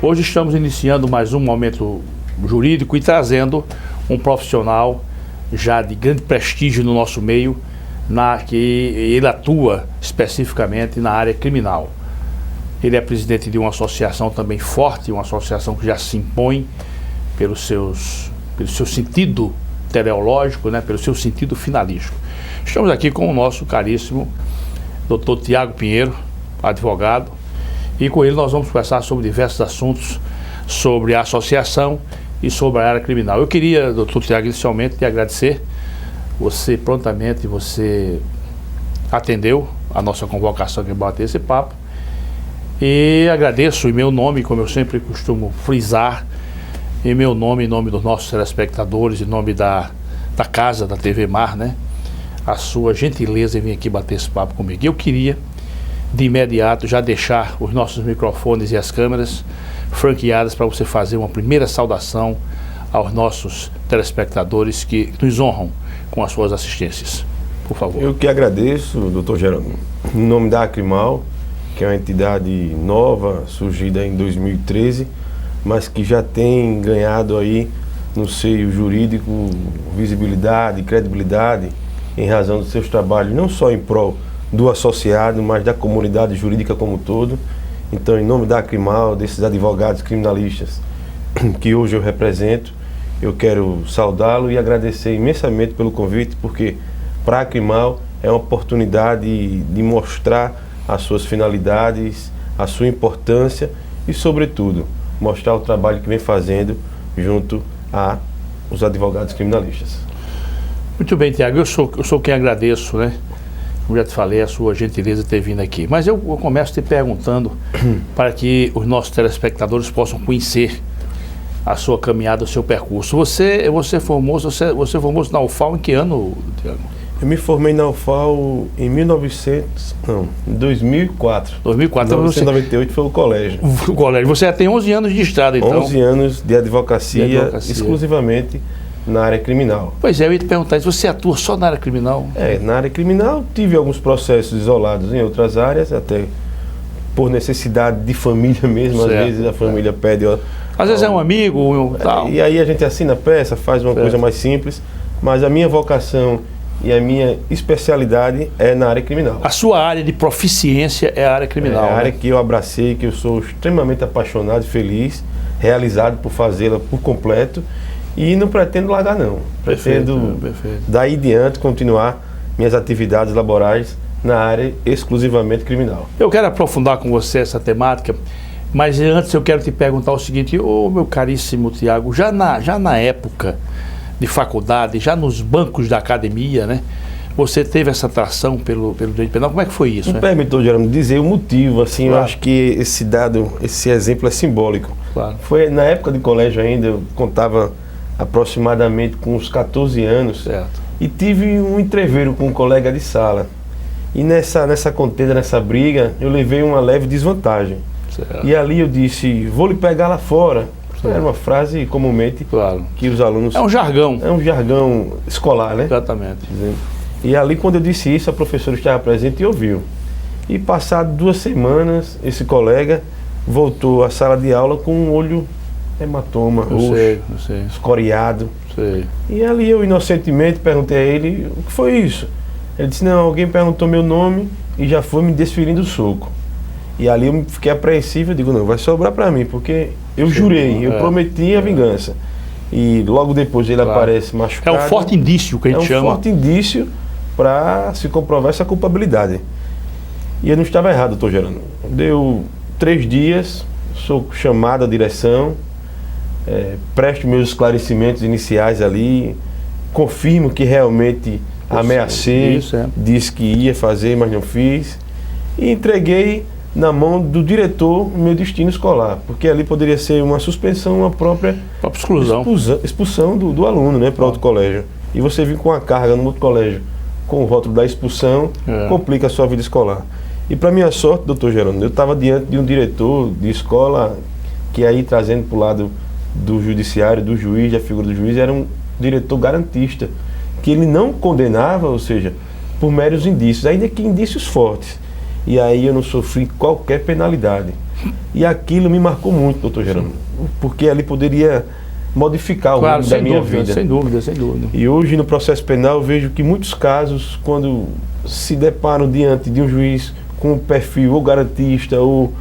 Hoje estamos iniciando mais um momento jurídico e trazendo um profissional já de grande prestígio no nosso meio, que ele atua especificamente na área criminal. Ele é presidente de uma associação também forte, uma associação que já se impõe pelo seu sentido teleológico, né, pelo seu sentido finalístico. Estamos aqui com o nosso caríssimo Dr. Tiago Pinheiro, advogado, e com ele nós vamos conversar sobre diversos assuntos, sobre a associação e sobre a área criminal. Eu queria, Dr. Tiago, inicialmente te agradecer. Você prontamente atendeu a nossa convocação de bater esse papo. E agradeço em meu nome, como eu sempre costumo frisar, em meu nome, em nome dos nossos telespectadores, em nome da casa, da TV Mar, né? A sua gentileza em vir aqui bater esse papo comigo. Eu queria, de imediato, já deixar os nossos microfones e as câmeras franqueadas para você fazer uma primeira saudação aos nossos telespectadores que nos honram com as suas assistências. Por favor. Eu que agradeço, doutor Geraldo, em nome da Acrimal, que é uma entidade nova, surgida em 2013, mas que já tem ganhado aí no seio jurídico visibilidade, credibilidade, em razão dos seus trabalhos, não só em prol do associado, mas da comunidade jurídica como um todo. Então, em nome da Acrimal, desses advogados criminalistas que hoje eu represento, eu quero saudá-lo e agradecer imensamente pelo convite, porque para a Acrimal é uma oportunidade de mostrar as suas finalidades, a sua importância e, sobretudo, mostrar o trabalho que vem fazendo junto aos advogados criminalistas. Muito bem, Tiago, eu sou quem agradeço, né? Como já te falei, a sua gentileza de ter vindo aqui. Mas eu começo te perguntando para que os nossos telespectadores possam conhecer a sua caminhada, o seu percurso. Você formou-se na UFAL em que ano, Tiago? Eu me formei na UFAL em 2004. 2004. 1998 foi o colégio. O colégio. Você já tem 11 anos de estrada, então? 11 anos de advocacia. Exclusivamente na área criminal. Pois é, eu ia te perguntar, você atua só na área criminal? Na área criminal tive alguns processos isolados em outras áreas, até por necessidade de família mesmo, certo. Às vezes a família pede... Às vezes é um amigo, tal. E aí a gente assina a peça, faz uma coisa mais simples, mas a minha vocação e a minha especialidade é na área criminal. A sua área de proficiência é a área criminal, a área que eu abracei, que eu sou extremamente apaixonado e feliz, realizado por fazê-la por completo, e não pretendo largar não. Pretendo, daí diante, continuar minhas atividades laborais na área exclusivamente criminal. Eu quero aprofundar com você essa temática, mas antes eu quero te perguntar o seguinte, meu caríssimo Tiago, já na época de faculdade, já nos bancos da academia, né? Você teve essa atração pelo direito penal, como é que foi isso? Me permitiu, Geraldo, dizer o motivo, assim, claro. Eu acho que esse exemplo é simbólico. Claro. Foi na época de colégio ainda, eu contava aproximadamente com uns 14 anos, certo. E tive um entreveiro com um colega de sala. E nessa contenda, nessa briga, eu levei uma leve desvantagem. Certo. E ali eu disse, vou lhe pegar lá fora. Era uma frase comumente, claro, que os alunos... É um jargão. É um jargão escolar, né? Exatamente. E ali, quando eu disse isso, a professora estava presente e ouviu. E passado 2 semanas, esse colega voltou à sala de aula com um olho hematoma, roxo, escoriado. Sei. E ali eu, inocentemente, perguntei a ele, o que foi isso? Ele disse, não, alguém perguntou meu nome e já foi me desferindo o soco. E ali eu fiquei apreensivo, eu digo, não, vai sobrar para mim, porque eu jurei, eu prometi a vingança. E logo depois ele aparece machucado. É um forte indício que a gente chama. É um forte indício para se comprovar essa culpabilidade. E eu não estava errado, doutor Gerando. Deu 3 dias, sou chamado à direção, presto meus esclarecimentos iniciais ali, confirmo que realmente ameacei, disse que ia fazer, mas não fiz, e entreguei na mão do diretor o meu destino escolar, porque ali poderia ser uma suspensão, uma própria expulsão do aluno, né, para outro colégio. E você vir com a carga no outro colégio com o rótulo da expulsão, complica a sua vida escolar. E para minha sorte, doutor Geraldo, eu estava diante de um diretor de escola que aí, trazendo para o lado do judiciário, do juiz, da figura do juiz, era um diretor garantista, que ele não condenava, ou seja, por meros indícios, ainda que indícios fortes. E aí eu não sofri qualquer penalidade. E aquilo me marcou muito, doutor Gerônimo, porque ali poderia modificar o rumo da minha vida. Sem dúvida, sem dúvida. E hoje no processo penal eu vejo que muitos casos, quando se deparam diante de um juiz com um perfil ou garantista ou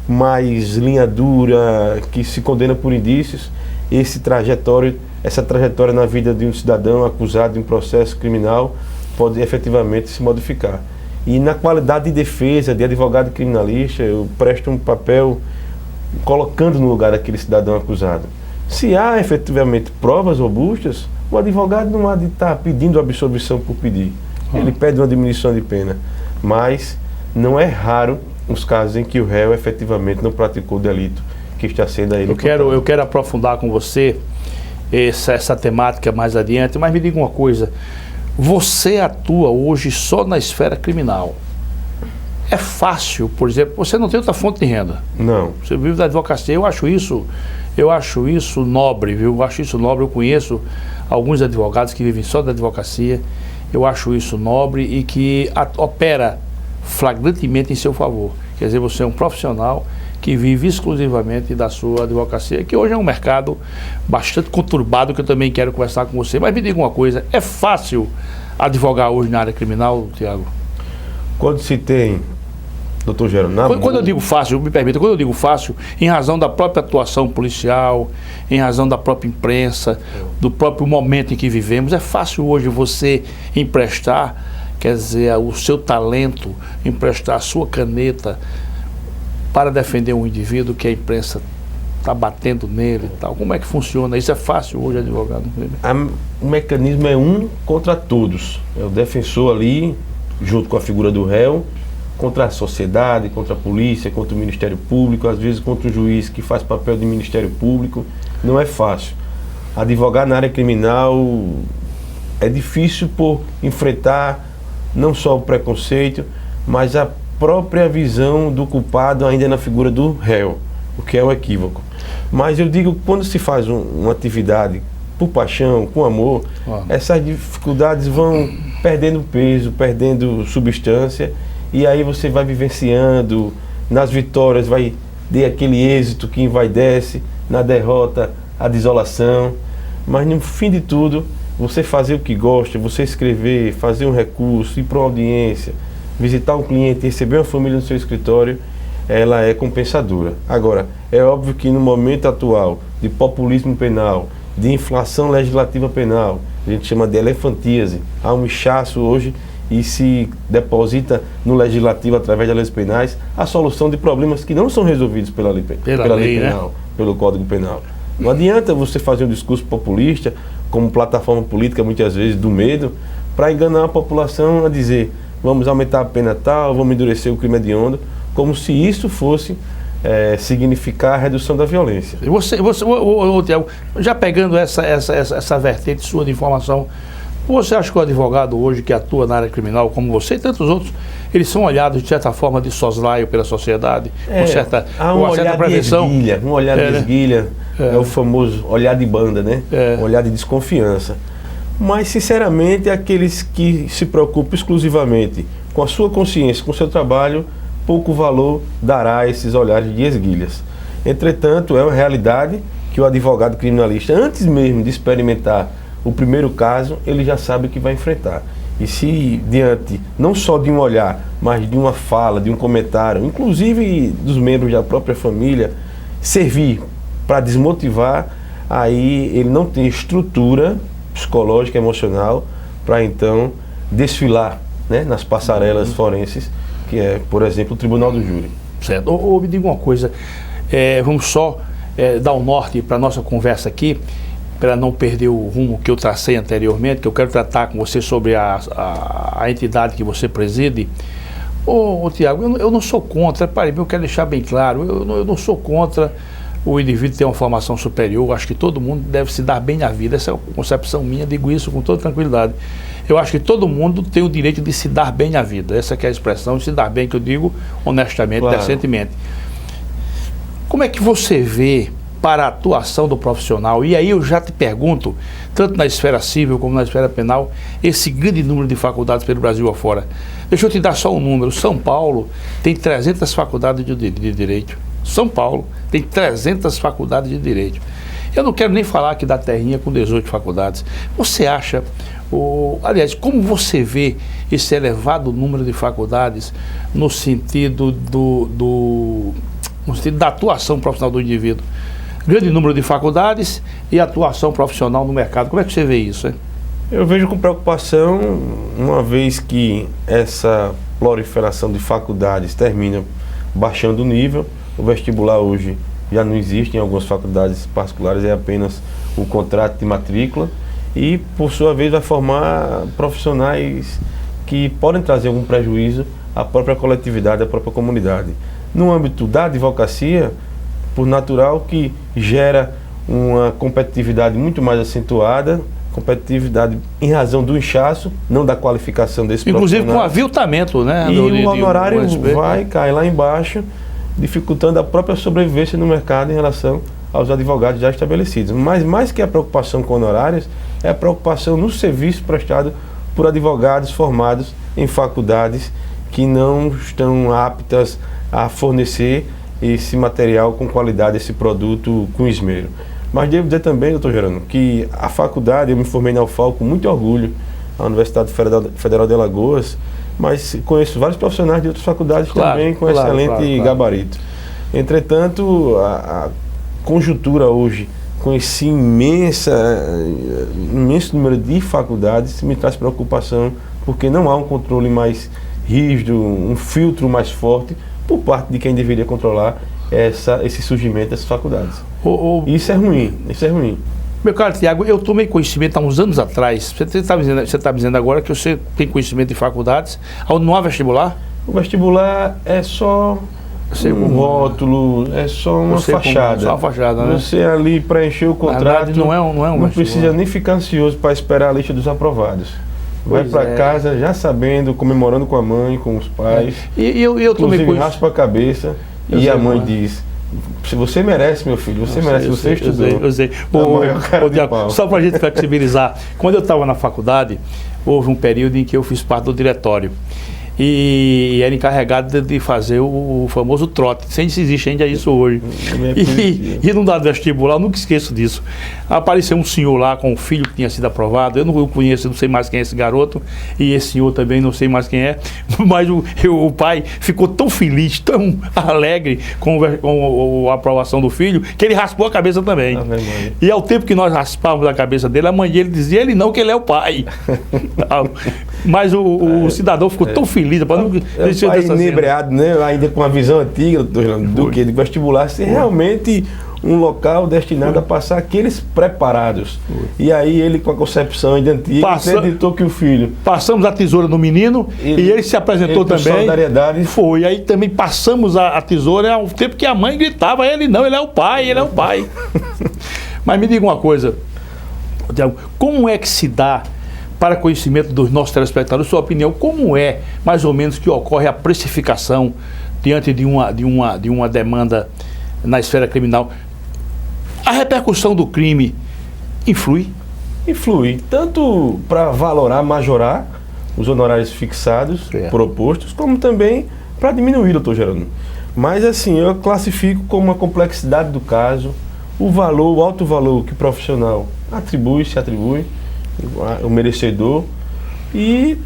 mais linha dura, que se condena por indícios, essa trajetória na vida de um cidadão acusado de um processo criminal pode efetivamente se modificar. E na qualidade de defesa, de advogado criminalista, eu presto um papel colocando no lugar daquele cidadão acusado. Se há efetivamente provas robustas, o advogado não há de estar pedindo absolvição por pedir. Ele pede uma diminuição de pena. Mas não é raro os casos em que o réu efetivamente não praticou o delito que está sendo a ele. Eu quero aprofundar com você essa temática mais adiante, mas me diga uma coisa. Você atua hoje só na esfera criminal. É fácil, por exemplo, você não tem outra fonte de renda. Não. Você vive da advocacia. Eu acho isso nobre, viu? Eu acho isso nobre. Eu conheço alguns advogados que vivem só da advocacia. Eu acho isso nobre e que opera flagrantemente em seu favor. Quer dizer, você é um profissional que vive exclusivamente da sua advocacia, que hoje é um mercado bastante conturbado, que eu também quero conversar com você. Mas me diga uma coisa, é fácil advogar hoje na área criminal, Tiago? Quando se tem, doutor Gerônimo... Quando eu digo fácil, me permita, quando eu digo fácil, em razão da própria atuação policial, em razão da própria imprensa, do próprio momento em que vivemos, é fácil hoje você emprestar, quer dizer, o seu talento, emprestar a sua caneta para defender um indivíduo que a imprensa está batendo nele e tal. Como é que funciona? Isso é fácil hoje, advogado? O mecanismo é um contra todos. É o defensor ali, junto com a figura do réu, contra a sociedade, contra a polícia, contra o Ministério Público, às vezes contra o juiz que faz papel de Ministério Público. Não é fácil. Advogar na área criminal é difícil por enfrentar não só o preconceito, mas a própria visão do culpado ainda na figura do réu, o que é o equívoco. Mas eu digo, quando se faz uma atividade por paixão, com amor, essas dificuldades vão perdendo peso, perdendo substância, e aí você vai vivenciando, nas vitórias vai ter aquele êxito que envaidece, na derrota a desolação, mas no fim de tudo, você fazer o que gosta, você escrever, fazer um recurso, ir para uma audiência, visitar um cliente, receber uma família no seu escritório, ela é compensadora. Agora, é óbvio que no momento atual de populismo penal, de inflação legislativa penal, a gente chama de elefantíase, há um inchaço hoje e se deposita no legislativo, através das leis penais, a solução de problemas que não são resolvidos pela lei penal, né? Pelo Código Penal. Não adianta você fazer um discurso populista, como plataforma política, muitas vezes, do medo, para enganar a população a dizer: vamos aumentar a pena tal, vamos endurecer o crime hediondo, como se isso fosse significar a redução da violência. E você Tiago, já pegando essa vertente sua de informação, você acha que o advogado hoje que atua na área criminal, como você e tantos outros, eles são olhados de certa forma de soslaio pela sociedade, com certa prevenção? Um olhar de esguilha, é o famoso olhar de banda, né? Um olhar de desconfiança. Mas, sinceramente, aqueles que se preocupam exclusivamente com a sua consciência, com o seu trabalho, pouco valor dará a esses olhares de esguilhas. Entretanto, é uma realidade que o advogado criminalista, antes mesmo de experimentar o primeiro caso, ele já sabe o que vai enfrentar. E se diante, não só de um olhar, mas de uma fala, de um comentário, inclusive dos membros da própria família, servir para desmotivar, aí ele não tem estrutura psicológica, emocional, para então desfilar, né, nas passarelas forenses, que é, por exemplo, o Tribunal do Júri. Certo. Me diga uma coisa, vamos só dar um norte para a nossa conversa aqui, para não perder o rumo que eu tracei anteriormente, que eu quero tratar com você sobre a entidade que você preside. Tiago, eu não sou contra, eu quero deixar bem claro, eu não sou contra o indivíduo ter uma formação superior. Eu acho que todo mundo deve se dar bem na vida, essa é a concepção minha, digo isso com toda tranquilidade. Eu acho que todo mundo tem o direito de se dar bem na vida, essa que é a expressão, de se dar bem, que eu digo honestamente, claro, decentemente. Como é que você vê para a atuação do profissional? E aí eu já te pergunto, tanto na esfera civil como na esfera penal, esse grande número de faculdades pelo Brasil afora. Deixa eu te dar só um número. São Paulo tem 300 faculdades de direito. São Paulo tem 300 faculdades de Direito. Eu não quero nem falar aqui da terrinha com 18 faculdades. Você acha, aliás, como você vê esse elevado número de faculdades no sentido no sentido da atuação profissional do indivíduo? Grande número de faculdades e atuação profissional no mercado. Como é que você vê isso, hein? Eu vejo com preocupação, uma vez que essa proliferação de faculdades termina baixando o nível. O vestibular hoje já não existe em algumas faculdades particulares, é apenas o contrato de matrícula e, por sua vez, vai formar profissionais que podem trazer algum prejuízo à própria coletividade, à própria comunidade. No âmbito da advocacia, por natural que gera uma competitividade muito mais acentuada, competitividade em razão do inchaço, não da qualificação desse profissional. Inclusive com aviltamento, né? E o honorário vai cair lá embaixo, dificultando a própria sobrevivência no mercado em relação aos advogados já estabelecidos. Mas mais que a preocupação com honorários, é a preocupação no serviço prestado por advogados formados em faculdades que não estão aptas a fornecer esse material com qualidade, esse produto com esmero. Mas devo dizer também, doutor Gerando, que a faculdade, eu me formei na UFAL com muito orgulho, a Universidade Federal de Alagoas, mas conheço vários profissionais de outras faculdades também com excelente gabarito. Entretanto, a conjuntura hoje, com esse imenso número de faculdades, me traz preocupação, porque não há um controle mais rígido, um filtro mais forte por parte de quem deveria controlar esse surgimento dessas faculdades. Isso é ruim, isso é ruim. Meu caro Tiago, eu tomei conhecimento há uns anos atrás, você está dizendo agora que você tem conhecimento de faculdades, onde não há vestibular? O vestibular é só um rótulo, é só uma fachada. Só uma fachada, né? Você ali preencheu o contrato, não precisa nem ficar ansioso para esperar a lista dos aprovados. Vai para casa já sabendo, comemorando com a mãe, com os pais. E eu tomei conhecimento. Raspa a cabeça e a mãe diz: se você merece, meu filho, você merece, você estudou. Eu sei. Tiago, só para a gente flexibilizar, quando eu estava na faculdade, houve um período em que eu fiz parte do diretório. E era encarregado de fazer o famoso trote. Se existe ainda isso hoje. E no dado vestibular, eu nunca esqueço disso. Apareceu um senhor lá com um filho que tinha sido aprovado. Eu não conheço, não sei mais quem é esse garoto. E esse senhor também não sei mais quem é. Mas o pai ficou tão feliz, tão alegre com a aprovação do filho, que ele raspou a cabeça também. E ao tempo que nós raspávamos a cabeça dele, a mãe dele dizia: ele não, que ele é o pai. Mas o cidadão ficou tão feliz. O pai inebriado, né? Ainda com a visão antiga do que de vestibular ser realmente um local destinado a passar aqueles preparados. E aí ele, com a concepção ainda antiga, acreditou que o filho... Passamos a tesoura no menino e ele se apresentou também. Solidariedade. Foi. Aí também passamos a tesoura ao tempo que a mãe gritava: ele não, ele é o pai, ele é o pai. Mas me diga uma coisa, Tiago, como é que se dá, para conhecimento dos nossos telespectadores, sua opinião, como é mais ou menos que ocorre a precificação diante de uma demanda na esfera criminal? A repercussão do crime influi? Influi, tanto para valorar, majorar os honorários fixados, propostos, como também para diminuir, doutor Gerando. Mas assim, eu classifico como uma complexidade do caso, o alto valor que o profissional se atribui, o merecedor, e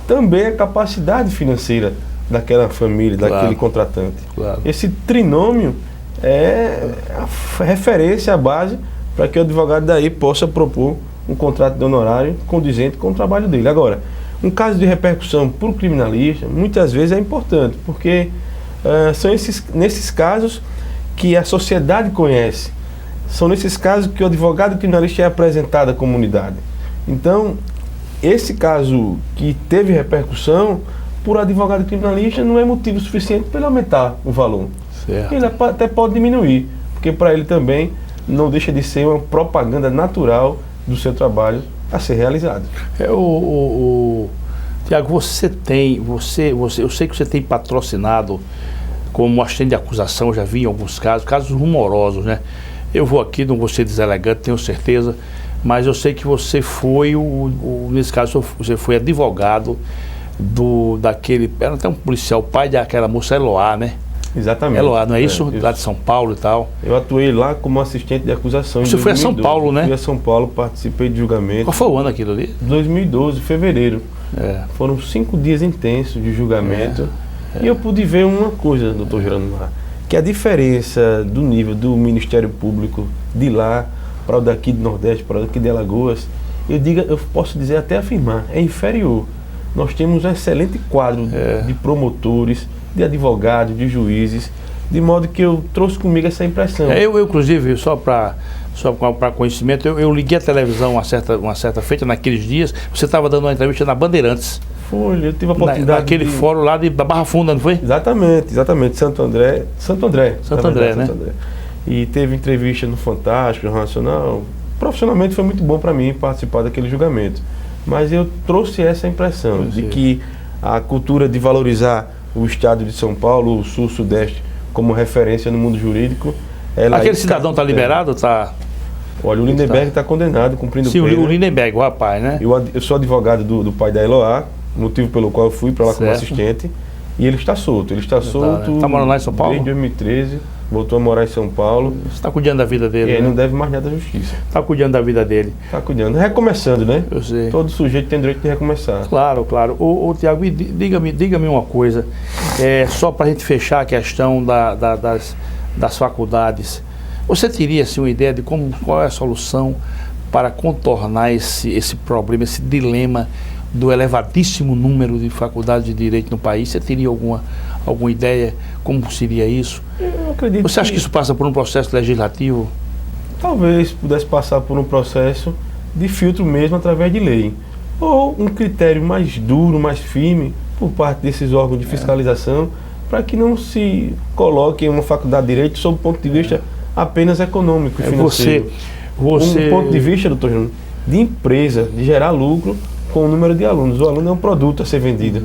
também a capacidade financeira daquela família, daquele contratante. Esse trinômio é a referência, a base para que o advogado daí possa propor um contrato de honorário condizente com o trabalho dele. Agora, um caso de repercussão para o criminalista, muitas vezes é importante, porque são nesses casos que a sociedade conhece, são nesses casos que o advogado criminalista é apresentado à comunidade. Então, esse caso que teve repercussão, por advogado criminalista, não é motivo suficiente para ele aumentar o valor. Certo. Ele até pode diminuir, porque para ele também não deixa de ser uma propaganda natural do seu trabalho a ser realizado. Tiago, eu sei que você tem patrocinado como assistente de acusação, já vi em alguns casos rumorosos, né? Eu vou aqui, não vou ser deselegante, tenho certeza, mas eu sei que você foi, nesse caso, você foi advogado era até um policial, pai daquela moça Eloá, né? Exatamente. Eloá, não é isso? Lá de São Paulo e tal. Eu atuei lá como assistente de acusação. Você foi a São Paulo, né? Fui a São Paulo, participei de julgamento. Qual foi o ano aquilo ali? 2012, fevereiro. Foram 5 dias intensos de julgamento. E eu pude ver uma coisa, doutor Gerando lá, que a diferença do nível do Ministério Público de lá para o daqui do Nordeste, para o daqui de Alagoas, eu posso dizer, até afirmar, é inferior. Nós temos um excelente quadro de promotores, de advogados, de juízes, de modo que eu trouxe comigo essa impressão. Eu inclusive, só para conhecimento, eu liguei a televisão uma certa feita naqueles dias, você estava dando uma entrevista na Bandeirantes. Foi, eu tive a oportunidade naquele fórum lá da Barra Funda, não foi? Exatamente, Santo André, né? E teve entrevista no Fantástico, no Nacional. Profissionalmente foi muito bom para mim participar daquele julgamento. Mas eu trouxe essa impressão de que a cultura de valorizar o estado de São Paulo, o Sul, Sudeste, como referência no mundo jurídico... Aquele cidadão está liberado? Olha, o Lindenberg está condenado, cumprindo pena. Sim, o Lindenberg, o rapaz, né? Eu sou advogado do pai da Eloá, motivo pelo qual eu fui para lá como assistente, e ele está solto. Ele está solto. Está morando lá em São Paulo? Desde 2013, voltou a morar em São Paulo. Você está cuidando da vida dele, E ele não deve mais nada à justiça. Está cuidando da vida dele. Está cuidando. Recomeçando, né? Eu sei. Todo sujeito tem direito de recomeçar. Claro, claro. Ô Tiago, diga-me uma coisa, só para a gente fechar a questão das faculdades. Você teria assim, uma ideia de qual é a solução para contornar esse problema, esse dilema do elevadíssimo número de faculdades de direito no país? Você teria alguma ideia como seria isso? Eu acredito. Você acha que isso passa por um processo legislativo? Talvez pudesse passar por um processo de filtro mesmo através de lei. Ou um critério mais duro, mais firme por parte desses órgãos de fiscalização, para que não se coloque uma faculdade de direito sob o ponto de vista apenas econômico e financeiro. Um ponto de vista, doutor Júnior, de empresa, de gerar lucro com o número de alunos. O aluno é um produto a ser vendido.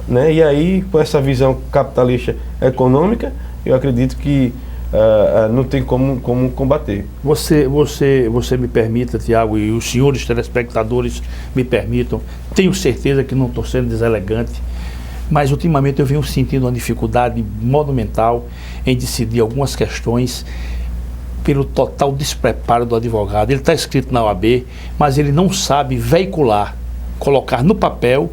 Né? E aí, com essa visão capitalista econômica, eu acredito que não tem como combater. Você me permita, Tiago, e os senhores telespectadores me permitam, tenho certeza que não estou sendo deselegante, mas ultimamente eu venho sentindo uma dificuldade monumental em decidir algumas questões pelo total despreparo do advogado. Ele está escrito na OAB, mas ele não sabe veicular, colocar no papel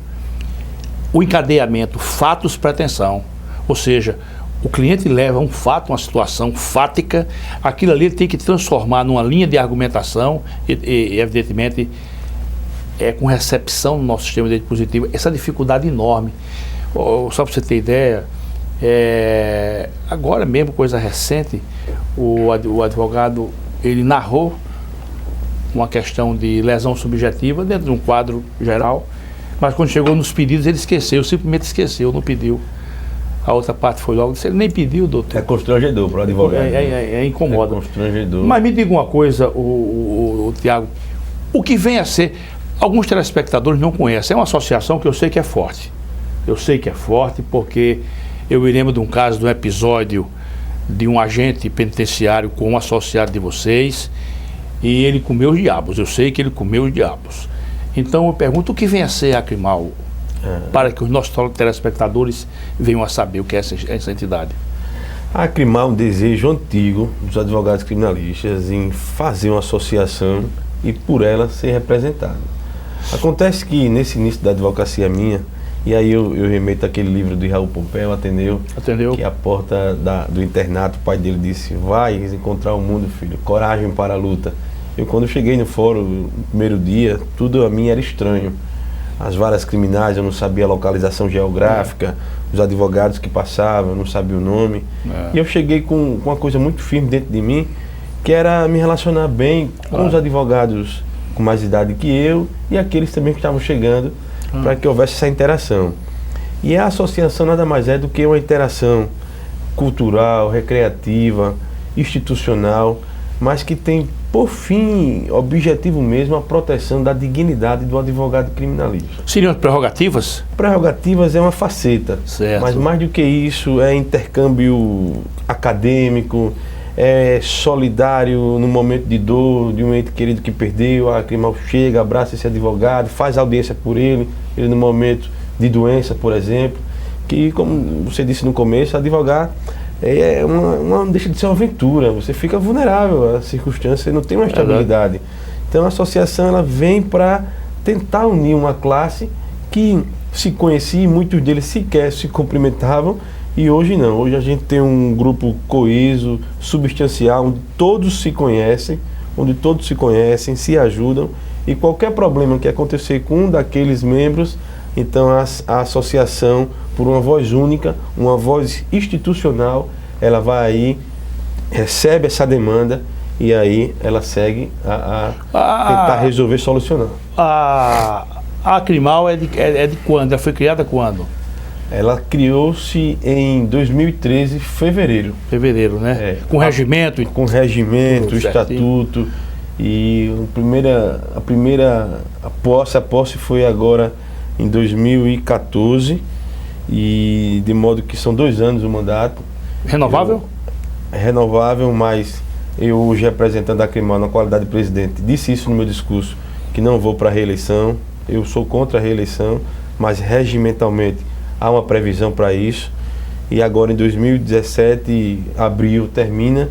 o encadeamento, fatos, pretensão. Ou seja, o cliente leva um fato, uma situação fática, aquilo ali ele tem que transformar numa linha de argumentação e evidentemente, com recepção no nosso sistema de direito positivo, essa dificuldade enorme. Só para você ter ideia, agora mesmo, coisa recente, o advogado, ele narrou uma questão de lesão subjetiva dentro de um quadro geral, mas quando chegou nos pedidos ele esqueceu, simplesmente esqueceu, não pediu. A outra parte foi logo, disse, ele nem pediu, doutor. É constrangedor para o advogado. Incomoda. É constrangedor. Mas me diga uma coisa, o Tiago, o que vem a ser, alguns telespectadores não conhecem, é uma associação que eu sei que é forte. Eu sei que é forte porque eu me lembro de um caso, de um episódio de um agente penitenciário com um associado de vocês e ele comeu os diabos. Eu sei que ele comeu os diabos. Então eu pergunto, o que vem a ser a Acrimal? Para que os nossos telespectadores venham a saber o que é essa entidade. A Acrimal é um desejo antigo dos advogados criminalistas em fazer uma associação e por ela ser representado. Acontece que nesse início da advocacia minha, e aí eu remeto aquele livro de Raul Pompeu, Ateneu, que a porta do internato, o pai dele disse, vai encontrar o mundo, filho, coragem para a luta. Eu quando cheguei no fórum, no primeiro dia, tudo a mim era estranho. As varas criminais, eu não sabia a localização geográfica, os advogados que passavam, eu não sabia o nome. E eu cheguei com uma coisa muito firme dentro de mim, que era me relacionar bem com os advogados com mais idade que eu e aqueles também que estavam chegando, para que houvesse essa interação. E a associação nada mais é do que uma interação cultural, recreativa, institucional, mas que tem por fim, objetivo mesmo, a proteção da dignidade do advogado criminalista. Seriam prerrogativas? Prerrogativas é uma faceta, mas mais do que isso é intercâmbio acadêmico, é solidário no momento de dor de um ente querido que perdeu, a Acrimal chega, abraça esse advogado, faz audiência por ele no momento de doença, por exemplo, que como você disse no começo, advogar não deixa de ser uma aventura, você fica vulnerável à circunstância, não tem uma estabilidade. Então a associação ela vem para tentar unir uma classe que se conhecia, muitos deles sequer se cumprimentavam, e hoje não. Hoje a gente tem um grupo coeso, substancial, onde todos se conhecem, se ajudam, e qualquer problema que acontecer com um daqueles membros, então a associação, por uma voz única, uma voz institucional, ela vai aí, recebe essa demanda e aí ela segue a tentar resolver, solucionar. A Acrimal é de quando? Ela foi criada quando? Ela criou-se em 2013, fevereiro. Fevereiro, né? Com regimento? Com regimento, estatuto. E a primeira posse foi agora em 2014, e de modo que são 2 anos o mandato. Renovável? Renovável, mas eu hoje, representando a Acrimal na qualidade de presidente, disse isso no meu discurso, que não vou para a reeleição. Eu sou contra a reeleição, mas regimentalmente há uma previsão para isso. E agora em 2017, abril, termina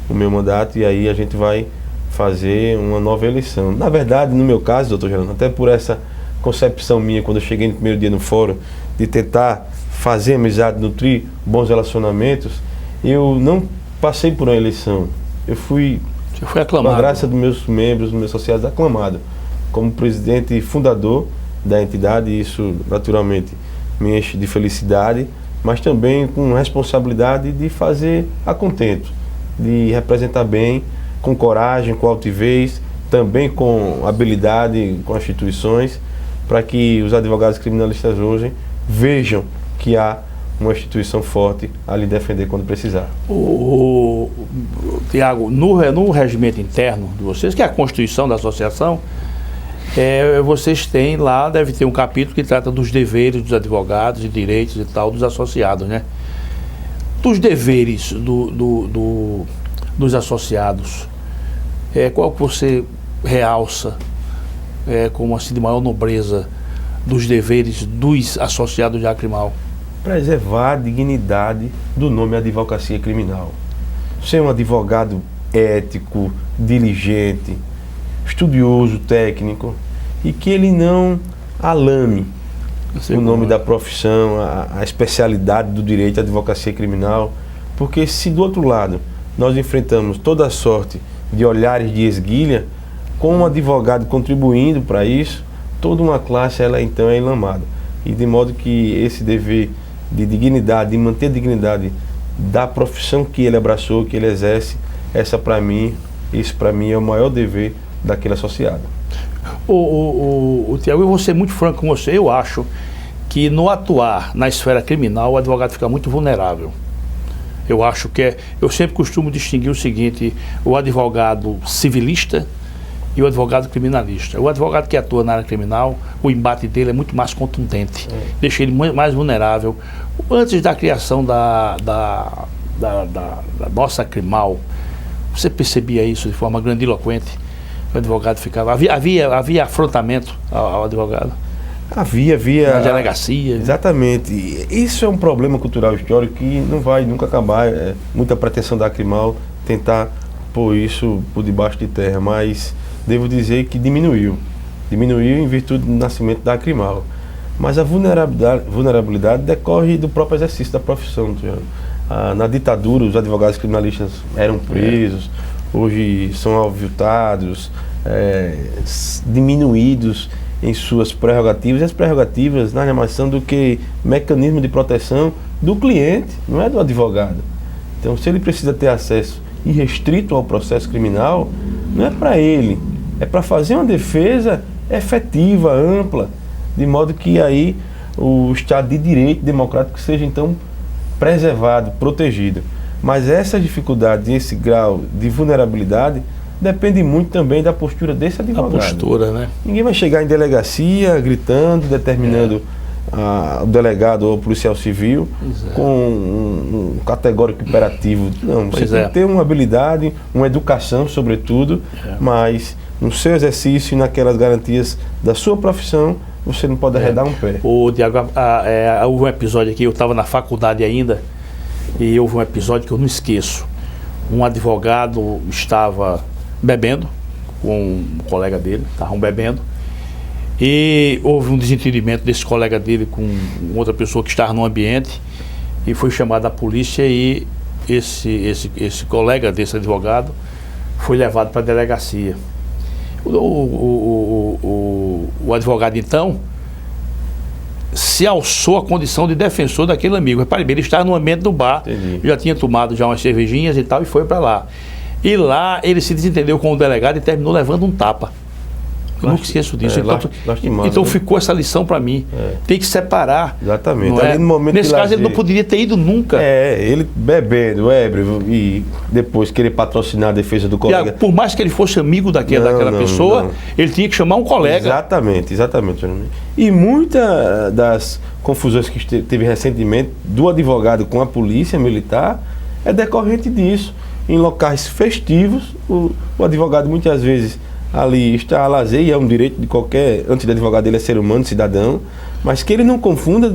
o meu mandato, e aí a gente vai fazer uma nova eleição. Na verdade, no meu caso, doutor Geraldo, até por essa concepção minha, quando eu cheguei no primeiro dia no fórum, de tentar fazer amizade, nutrir bons relacionamentos, eu não passei por uma eleição. Eu fui, aclamado, com a graça dos meus membros, dos meus associados, aclamado como presidente e fundador da entidade, e isso naturalmente me enche de felicidade, mas também com responsabilidade de fazer a contento, de representar bem, com coragem, com altivez, também com habilidade com as instituições, para que os advogados criminalistas hoje vejam que há uma instituição forte a lhe defender quando precisar. Tiago, no regimento interno de vocês, que é a Constituição da Associação, vocês têm lá, deve ter um capítulo que trata dos deveres dos advogados e direitos e tal dos associados, né? Dos deveres dos associados, qual que você realça como assim de maior nobreza dos deveres dos associados de Acrimal? Preservar a dignidade do nome Advocacia Criminal. Ser um advogado ético, diligente, estudioso, técnico, e que ele não alame o nome da profissão, a especialidade do direito à advocacia criminal, porque se do outro lado nós enfrentamos toda a sorte de olhares de esguilha, com um advogado contribuindo para isso, toda uma classe ela então é enlamada. E de modo que esse dever de dignidade, de manter a dignidade da profissão que ele abraçou, que ele exerce, isso para mim é o maior dever daquele associado. Tiago, eu vou ser muito franco com você, eu acho que no atuar na esfera criminal o advogado fica muito vulnerável. Eu acho que eu sempre costumo distinguir o seguinte: o advogado civilista e o advogado criminalista. O advogado que atua na área criminal, o embate dele é muito mais contundente, deixa ele mais vulnerável. Antes da criação da nossa Acrimal, você percebia isso de forma grandiloquente? O advogado ficava... Havia afrontamento ao advogado? Havia. Na delegacia. Exatamente. Isso é um problema cultural histórico que não vai nunca acabar. É muita pretensão da Acrimal tentar pôr isso por debaixo de terra, mas devo dizer que diminuiu em virtude do nascimento da Acrimal. Mas a vulnerabilidade decorre do próprio exercício da profissão. Na ditadura, os advogados criminalistas eram presos, hoje são aviltados, diminuídos em suas prerrogativas, e as prerrogativas nada mais são do que mecanismo de proteção do cliente, não é do advogado. Então, se ele precisa ter acesso irrestrito ao processo criminal, não é para ele, é para fazer uma defesa efetiva, ampla, de modo que aí o Estado de Direito democrático seja então preservado, protegido. Mas essa dificuldade, esse grau de vulnerabilidade, depende muito também da postura desse advogado. A postura, né? Ninguém vai chegar em delegacia gritando, determinando o delegado ou o policial civil com um categórico imperativo. Não, você tem que ter uma habilidade, uma educação, sobretudo, mas no seu exercício e naquelas garantias da sua profissão, você não pode arredar um pé. Tiago, houve um episódio aqui, eu estava na faculdade ainda, e houve um episódio que eu não esqueço. Um advogado estava bebendo com um colega dele, estavam bebendo, e houve um desentendimento desse colega dele com outra pessoa que estava no ambiente, e foi chamada a polícia, e esse colega desse advogado foi levado para a delegacia. O advogado, então, se alçou a condição de defensor daquele amigo. Repare bem, ele estava no ambiente do bar, já tinha tomado já umas cervejinhas e tal, e foi para lá. E lá ele se desentendeu com o delegado e terminou levando um tapa. Eu nunca esqueço disso. Então ficou essa lição para mim. Tem que separar. Exatamente. Ali no momento nesse caso ele não poderia ter ido nunca. Ele bebendo, ébrio, e depois querer patrocinar a defesa do colega. Por mais que ele fosse amigo daquela pessoa, ele tinha que chamar um colega. Exatamente. E muitas das confusões que teve recentemente do advogado com a polícia militar é decorrente disso. Em locais festivos, o advogado muitas vezes ali está a lazer, e é um direito de qualquer, antes de advogado ele é ser humano, cidadão, mas que ele não confunda,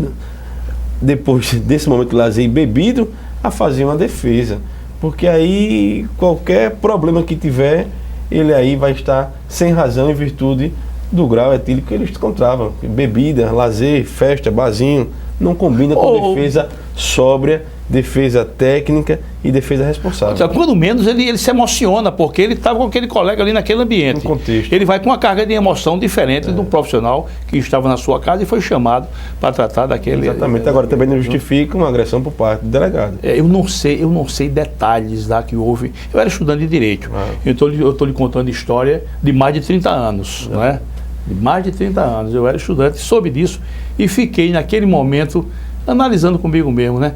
depois desse momento de lazer e bebido, a fazer uma defesa, porque aí qualquer problema que tiver, ele aí vai estar sem razão em virtude do grau etílico que ele encontrava. Bebida, lazer, festa, barzinho, não combina com defesa sóbria, defesa técnica e defesa responsável. Quando menos ele se emociona, porque ele estava com aquele colega ali naquele ambiente. No contexto. Ele vai com uma carga de emoção diferente do profissional que estava na sua casa e foi chamado para tratar daquele... Exatamente. Agora também não justifica uma agressão por parte do delegado. Eu não sei detalhes da que houve. Eu era estudante de Direito. Então eu estou lhe contando história de mais de 30 anos, não é? De mais de 30 anos. Eu era estudante, soube disso e fiquei naquele momento analisando comigo mesmo, né?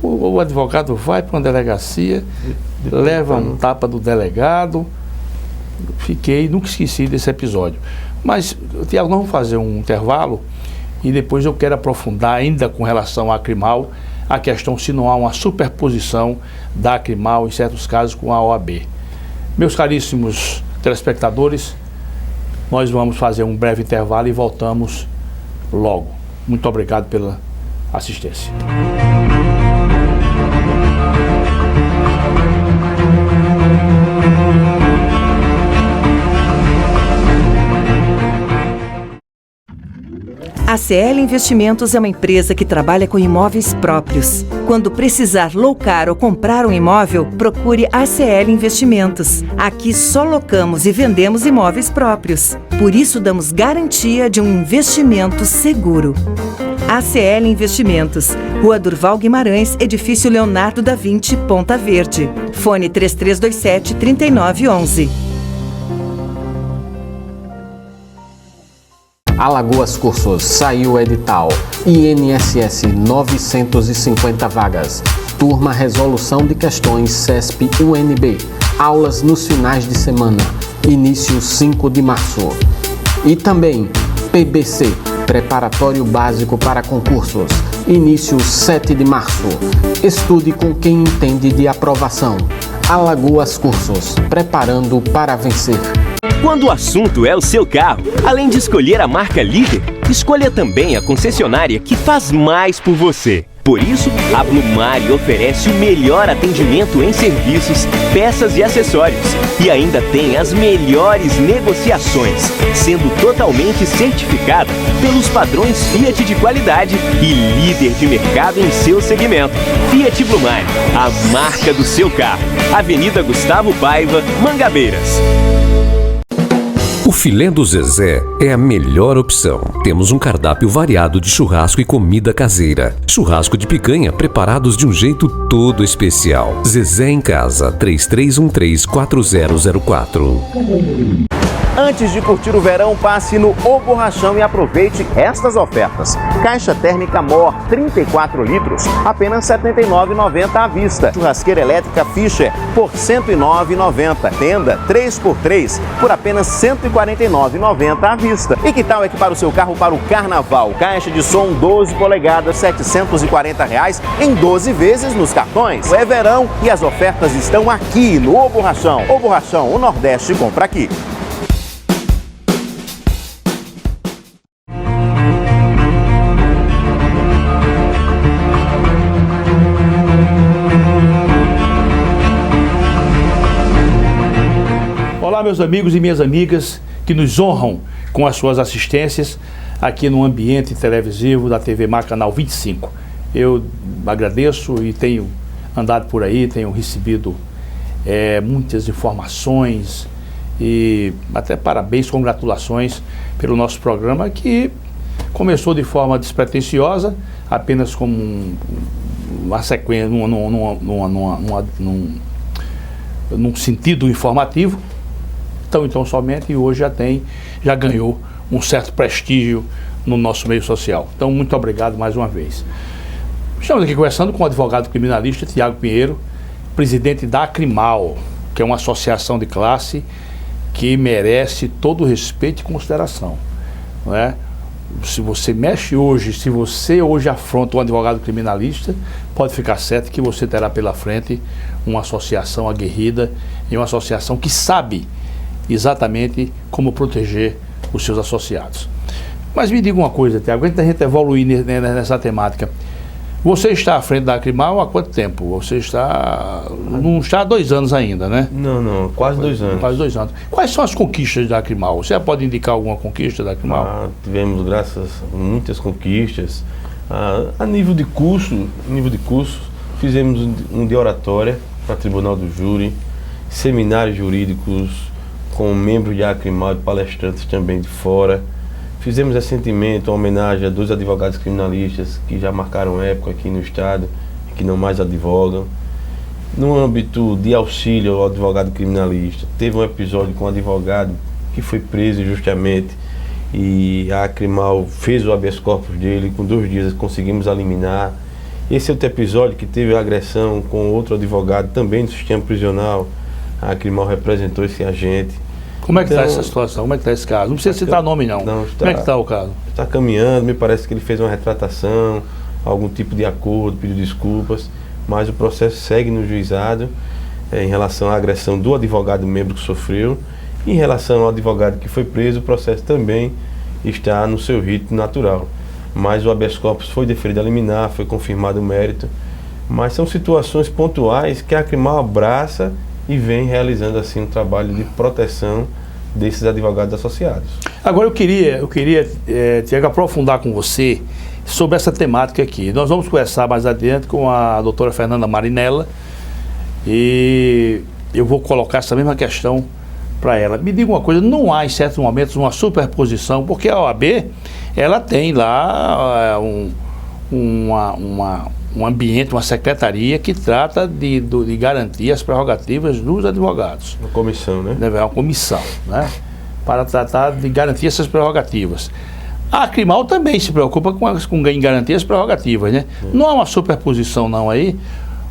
O advogado vai para uma delegacia, leva um tapa do delegado. Nunca esqueci desse episódio. Mas, Tiago, nós vamos fazer um intervalo e depois eu quero aprofundar ainda com relação à Acrimal a questão se não há uma superposição da Acrimal em certos casos com a OAB. Meus caríssimos telespectadores, nós vamos fazer um breve intervalo e voltamos logo. Muito obrigado pela assistência. A CL Investimentos é uma empresa que trabalha com imóveis próprios. Quando precisar locar ou comprar um imóvel, procure a CL Investimentos. Aqui só locamos e vendemos imóveis próprios. Por isso damos garantia de um investimento seguro. ACL Investimentos, Rua Durval Guimarães, Edifício Leonardo da Vinci, Ponta Verde. Fone 3327-3911. Alagoas Cursos, saiu o edital. INSS 950 vagas. Turma Resolução de Questões CESP UNB. Aulas nos finais de semana. Início 5 de março. E também PBC, Preparatório Básico para Concursos. Início 7 de março. Estude com quem entende de aprovação. Alagoas Cursos, preparando para vencer. Quando o assunto é o seu carro, além de escolher a marca líder, escolha também a concessionária que faz mais por você. Por isso, a Blumari oferece o melhor atendimento em serviços, peças e acessórios. E ainda tem as melhores negociações, sendo totalmente certificada pelos padrões Fiat de qualidade e líder de mercado em seu segmento. Fiat Blumari, a marca do seu carro. Avenida Gustavo Paiva, Mangabeiras. O filé do Zezé é a melhor opção. Temos um cardápio variado de churrasco e comida caseira. Churrasco de picanha preparados de um jeito todo especial. Zezé em Casa, 3313-4004. Antes de curtir o verão, passe no O Borrachão e aproveite estas ofertas. Caixa térmica Mor, 34 litros, apenas R$ 79,90 à vista. Churrasqueira elétrica Fischer, por R$ 109,90. Tenda 3x3, por apenas R$ 149,90 à vista. E que tal equipar o seu carro para o carnaval? Caixa de som 12 polegadas, R$ 740 em 12 vezes nos cartões. É verão e as ofertas estão aqui no O Borrachão. O Borrachão, o Nordeste compra aqui. meus amigos e minhas amigas que nos honram com as suas assistências aqui no ambiente televisivo da TV Mar Canal 25. Eu agradeço e tenho andado por aí, tenho recebido muitas informações e até parabéns, congratulações pelo nosso programa, que começou de forma despretensiosa, apenas como uma sequência, num sentido informativo, então somente, e hoje já ganhou um certo prestígio no nosso meio social. Então, muito obrigado mais uma vez. Estamos aqui conversando com o advogado criminalista Tiago Pinheiro, presidente da Acrimal, que é uma associação de classe que merece todo o respeito e consideração, não é? Se você hoje afronta um advogado criminalista, pode ficar certo que você terá pela frente uma associação aguerrida e uma associação que sabe exatamente como proteger os seus associados. Mas me diga uma coisa, Tiago, antes da gente evoluir nessa temática, você está à frente da Acrimal há quanto tempo? Você não está há 2 anos ainda, né? Não, quase 2 anos. Quase 2 anos. Quais são as conquistas da Acrimal? Você pode indicar alguma conquista da Acrimal? Tivemos, graças a muitas conquistas. A nível de curso, fizemos um de oratória para o Tribunal do Júri, seminários jurídicos com membros de Acrimal e palestrantes também de fora. Fizemos recentemente uma homenagem a 2 advogados criminalistas que já marcaram época aqui no estado e que não mais advogam. No âmbito de auxílio ao advogado criminalista, teve um episódio com um advogado que foi preso injustamente e a Acrimal fez o habeas corpus dele, com 2 dias conseguimos eliminar. Esse outro episódio que teve a agressão com outro advogado também do sistema prisional, a Acrimal representou esse agente. Como é que está essa situação? Como é que está esse caso? Não precisa citar nome, não. Como é que está o caso? Está caminhando, me parece que ele fez uma retratação, algum tipo de acordo, pediu desculpas, mas o processo segue no juizado em relação à agressão do advogado membro que sofreu. Em relação ao advogado que foi preso, o processo também está no seu ritmo natural. Mas o habeas corpus foi deferido a liminar, foi confirmado o mérito. Mas são situações pontuais que a Acrimal abraça e vem realizando assim um trabalho de proteção desses advogados associados. Agora eu queria Tiago, aprofundar com você sobre essa temática aqui. Nós vamos conversar mais adiante com a doutora Fernanda Marinella e eu vou colocar essa mesma questão para ela. Me diga uma coisa, não há em certos momentos uma superposição, porque a OAB ela tem lá um ambiente, uma secretaria que trata de garantir as prerrogativas dos advogados. Uma comissão, né? É uma comissão, né? Para tratar de garantir essas prerrogativas. A Acrimal também se preocupa com garantir as prerrogativas, né? Não há uma superposição não aí?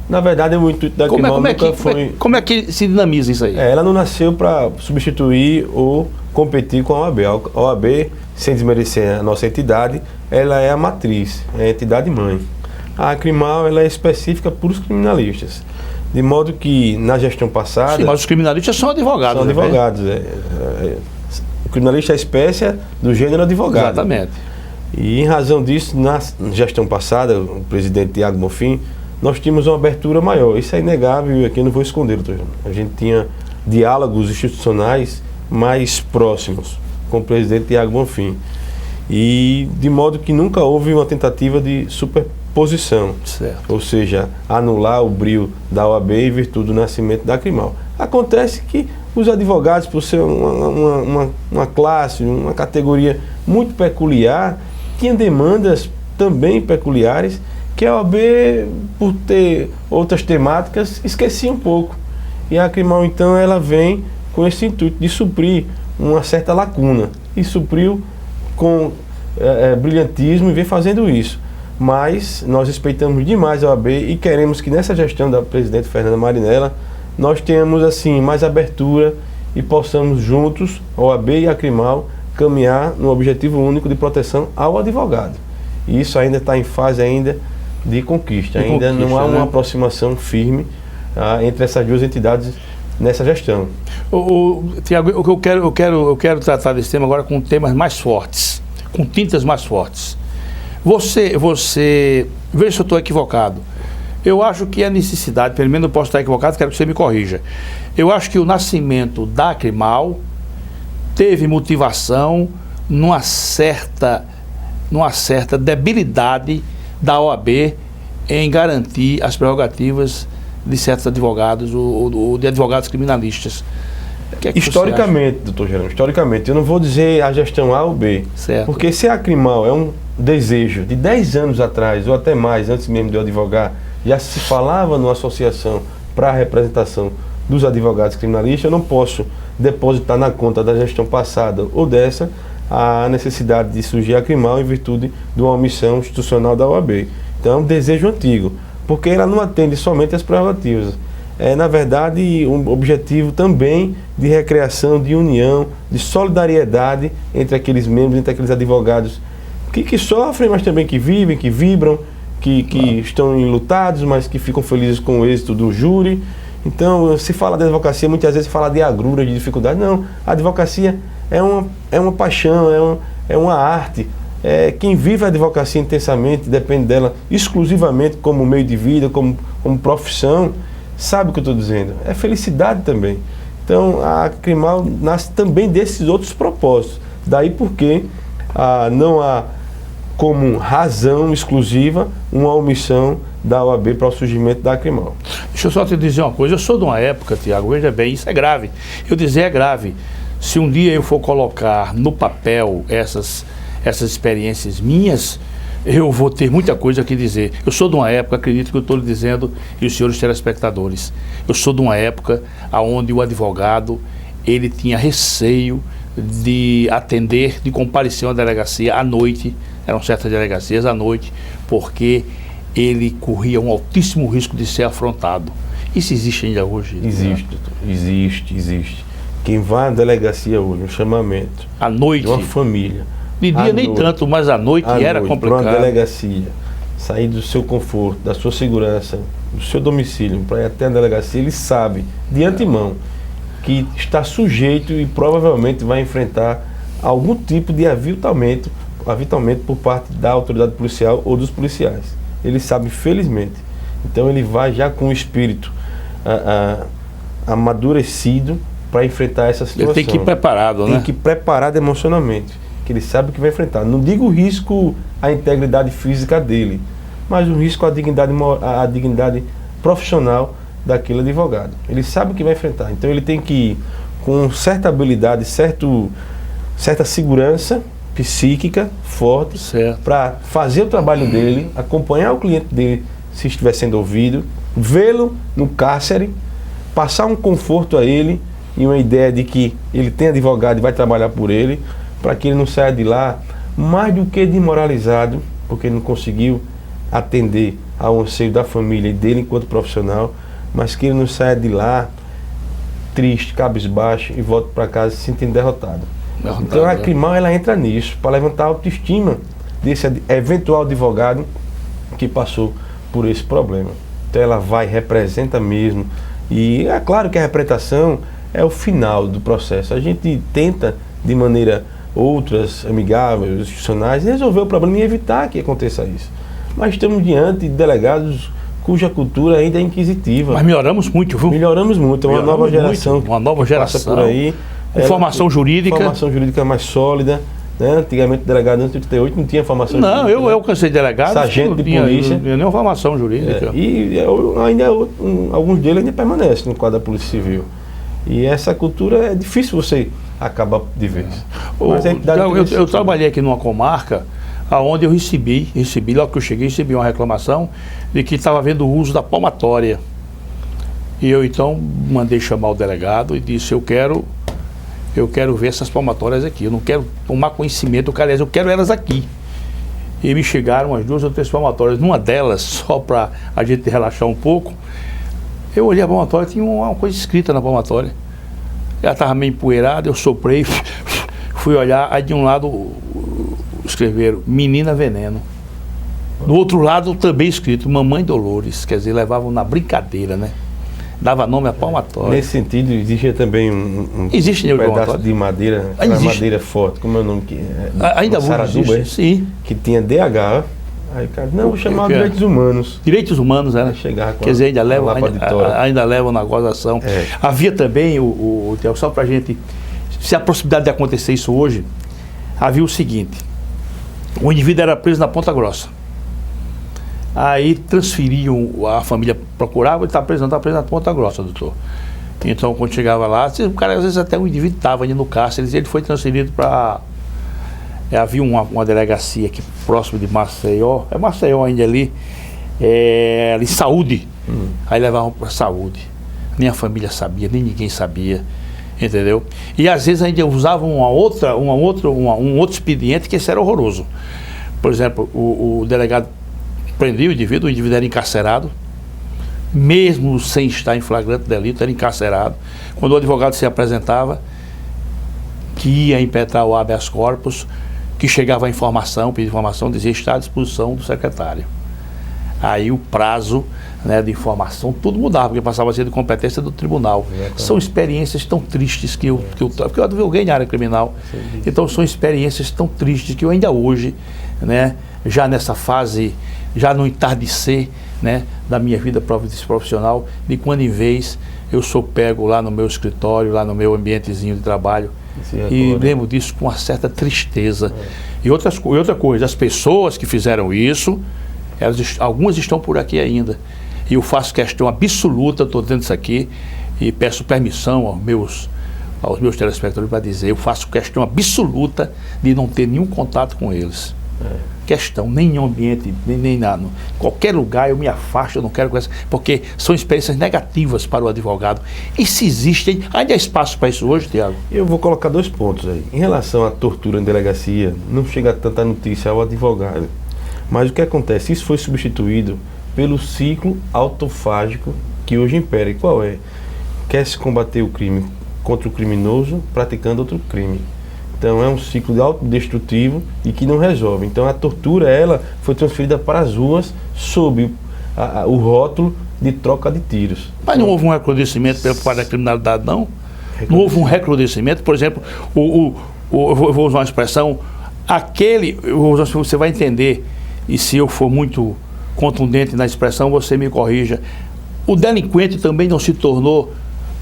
Na verdade, o intuito da Acrimal nunca foi... Como é que se dinamiza isso aí? Ela não nasceu para substituir ou competir com a OAB. A OAB, sem desmerecer a nossa entidade, ela é a matriz, é a entidade mãe. A Acrimal ela é específica para os criminalistas, de modo que na gestão passada... Sim, mas os criminalistas são advogados. São advogados, o criminalista é a espécie do gênero advogado. Exatamente. E em razão disso, na gestão passada, o presidente Tiago Bonfim, nós tínhamos uma abertura maior. Isso é inegável e aqui eu não vou esconder, doutor. A gente tinha diálogos institucionais mais próximos com o presidente Tiago Bonfim. E de modo que nunca houve uma tentativa de superposição, certo. Ou seja, anular o brio da OAB em virtude do nascimento da Acrimal. Acontece que os advogados, por ser uma classe, uma categoria muito peculiar, tinham demandas também peculiares que a OAB, por ter outras temáticas, esquecia um pouco. E a Acrimal, então, ela vem com esse intuito de suprir uma certa lacuna. E supriu com brilhantismo e vem fazendo isso. Mas nós respeitamos demais a OAB e queremos que nessa gestão da presidente Fernanda Marinella nós tenhamos assim mais abertura e possamos juntos, a OAB e a Acrimal, caminhar no objetivo único de proteção ao advogado. E isso ainda está em fase ainda de conquista. Ainda não há uma aproximação firme entre essas duas entidades nessa gestão. Tiago, eu quero tratar desse tema agora com temas mais fortes, com tintas mais fortes. Veja se eu estou equivocado. Eu acho que a necessidade, pelo menos eu posso estar equivocado, quero que você me corrija. Eu acho que o nascimento da Acrimal teve motivação numa certa debilidade da OAB em garantir as prerrogativas de certos advogados ou de advogados criminalistas. Que historicamente, doutor Jerônimo, historicamente, eu não vou dizer a gestão A ou B, certo. Porque se a Acrimal é um desejo de 10 anos atrás, ou até mais, antes mesmo de eu advogar, já se falava numa associação para a representação dos advogados criminalistas, eu não posso depositar na conta da gestão passada ou dessa a necessidade de surgir a Acrimal em virtude de uma omissão institucional da OAB. Então é um desejo antigo, porque ela não atende somente às prerrogativas. É, na verdade, um objetivo também de recreação, de união, de solidariedade entre aqueles membros, entre aqueles advogados que sofrem, mas também que vivem, que vibram, que estão enlutados, mas que ficam felizes com o êxito do júri. Então, se fala de advocacia, muitas vezes se fala de agrura, de dificuldade. Não, a advocacia é uma paixão, é uma arte. Quem vive a advocacia intensamente, depende dela exclusivamente como meio de vida, como profissão, sabe o que eu estou dizendo. É felicidade também. Então, a Acrimal nasce também desses outros propósitos. Daí porque não há como razão exclusiva uma omissão da OAB para o surgimento da Acrimal. Deixa eu só te dizer uma coisa. Eu sou de uma época, Tiago, veja bem, isso é grave. Eu dizer é grave. Se um dia eu for colocar no papel essas experiências minhas, eu vou ter muita coisa a que dizer. Eu sou de uma época, acredito que eu estou lhe dizendo, e os senhores telespectadores, eu sou de uma época onde o advogado, ele tinha receio de atender, de comparecer a uma delegacia à noite, eram certas delegacias à noite, porque ele corria um altíssimo risco de ser afrontado. Isso existe ainda hoje? Existe, doutor. Existe. Quem vai à delegacia hoje, um chamamento à noite, de uma família, de dia nem tanto, mas à noite era complicado. Para uma delegacia, sair do seu conforto, da sua segurança, do seu domicílio, para ir até a delegacia, ele sabe, de antemão, que está sujeito e provavelmente vai enfrentar algum tipo de aviltamento por parte da autoridade policial ou dos policiais. Ele sabe, felizmente. Então ele vai já com o espírito amadurecido para enfrentar essa situação. Ele tem que ir preparado, né? Tem que ir preparado emocionalmente, que ele sabe o que vai enfrentar. Não digo risco à integridade física dele, mas o risco à dignidade profissional daquele advogado. Ele sabe o que vai enfrentar. Então ele tem que ir com certa habilidade, certa segurança psíquica forte para fazer o trabalho dele, acompanhar o cliente dele se estiver sendo ouvido, vê-lo no cárcere, passar um conforto a ele e uma ideia de que ele tem advogado e vai trabalhar por ele, para que ele não saia de lá mais do que desmoralizado, porque ele não conseguiu atender ao anseio da família e dele enquanto profissional, mas que ele não saia de lá triste, cabisbaixo e volte para casa se sentindo derrotado. Então a Acrimal, ela entra nisso, para levantar a autoestima desse eventual advogado que passou por esse problema. Então ela vai, representa mesmo, e é claro que a representação é o final do processo. A gente tenta, de maneira outras, amigáveis, institucionais, resolver o problema e evitar que aconteça isso. Mas estamos diante de delegados cuja cultura ainda é inquisitiva. Mas melhoramos muito, viu? Melhoramos muito, é uma nova geração. Uma nova geração. Passa por aí. Formação jurídica. Formação jurídica mais sólida. Né? Antigamente, delegado antes de 88 não tinha formação jurídica. Não, eu cansei de delegado. Sargento de polícia. Não tinha nenhuma formação jurídica. Alguns deles ainda permanecem no quadro da Polícia Civil. E essa cultura é difícil você acabar de vez. Mas eu trabalhei aqui numa comarca onde eu recebi, logo que eu cheguei, recebi uma reclamação de que estava havendo o uso da palmatória. E eu então mandei chamar o delegado e disse, eu quero ver essas palmatórias aqui, eu não quero tomar conhecimento, aliás, eu quero elas aqui. E me chegaram as 2 ou 3 palmatórias, numa delas, só para a gente relaxar um pouco, eu olhei a palmatória, tinha uma coisa escrita na palmatória. Ela estava meio empoeirada, eu soprei, fui olhar, aí de um lado escreveram Menina Veneno. Do outro lado também escrito Mamãe Dolores, quer dizer, levavam na brincadeira, né? Dava nome à palmatória. Nesse sentido, existe também um pedaço de madeira, aquela madeira forte, como é o nome que ainda existe, sim. Que tinha DH, Aí, cara, não, vou chamar direitos humanos. Direitos humanos, né? Quer dizer, ainda levam na gozação. Havia também, só pra gente, se a possibilidade de acontecer isso hoje, havia o seguinte: o indivíduo era preso na Ponta Grossa. Aí transferiam, a família procurava, ele estava preso na Ponta Grossa, doutor. Então, quando chegava lá, o cara, às vezes até o indivíduo estava ali no cárcere, ele foi transferido para... havia uma delegacia aqui próximo de Maceió, Maceió ainda ali, ali Saúde. Aí levavam para Saúde. Nem a família sabia, nem ninguém sabia, entendeu? E às vezes ainda usavam um outro expediente, que esse era horroroso. Por exemplo, o delegado prendia o indivíduo era encarcerado, mesmo sem estar em flagrante delito, era encarcerado. Quando o advogado se apresentava, que ia impetrar o habeas corpus, que chegava a informação, pedir informação, dizia estar à disposição do secretário. Aí o prazo, né, de informação, tudo mudava, porque passava a ser de competência do tribunal. São experiências tão tristes porque eu advoguei na área criminal, então são experiências tão tristes que eu ainda hoje, né, já nessa fase, já no entardecer, né, da minha vida profissional, de quando em vez eu sou pego lá no meu escritório, lá no meu ambientezinho de trabalho, e lembro disso com uma certa tristeza. E outra coisa, as pessoas que fizeram isso, algumas estão por aqui ainda, e eu faço questão absoluta, estou dizendo isso aqui, e peço permissão aos meus telespectadores para dizer, eu faço questão absoluta de não ter nenhum contato com eles. Questão, nem em ambiente, nem nada. Qualquer lugar eu me afasto, eu não quero conhecer, porque são experiências negativas para o advogado. E se existem, ainda há espaço para isso hoje, Tiago? Eu vou colocar 2 pontos aí. Em relação à tortura em delegacia, não chega tanta notícia ao advogado. Mas o que acontece? Isso foi substituído pelo ciclo autofágico que hoje impera. E qual é? Quer se combater o crime contra o criminoso praticando outro crime. Então é um ciclo autodestrutivo e que não resolve. Então a tortura, ela foi transferida para as ruas sob o rótulo de troca de tiros. Mas não houve um recrudescimento pela parte da criminalidade, não? Não houve um recrudescimento? Por exemplo, eu vou usar uma expressão, você vai entender, e se eu for muito contundente na expressão, você me corrija. O delinquente também não se tornou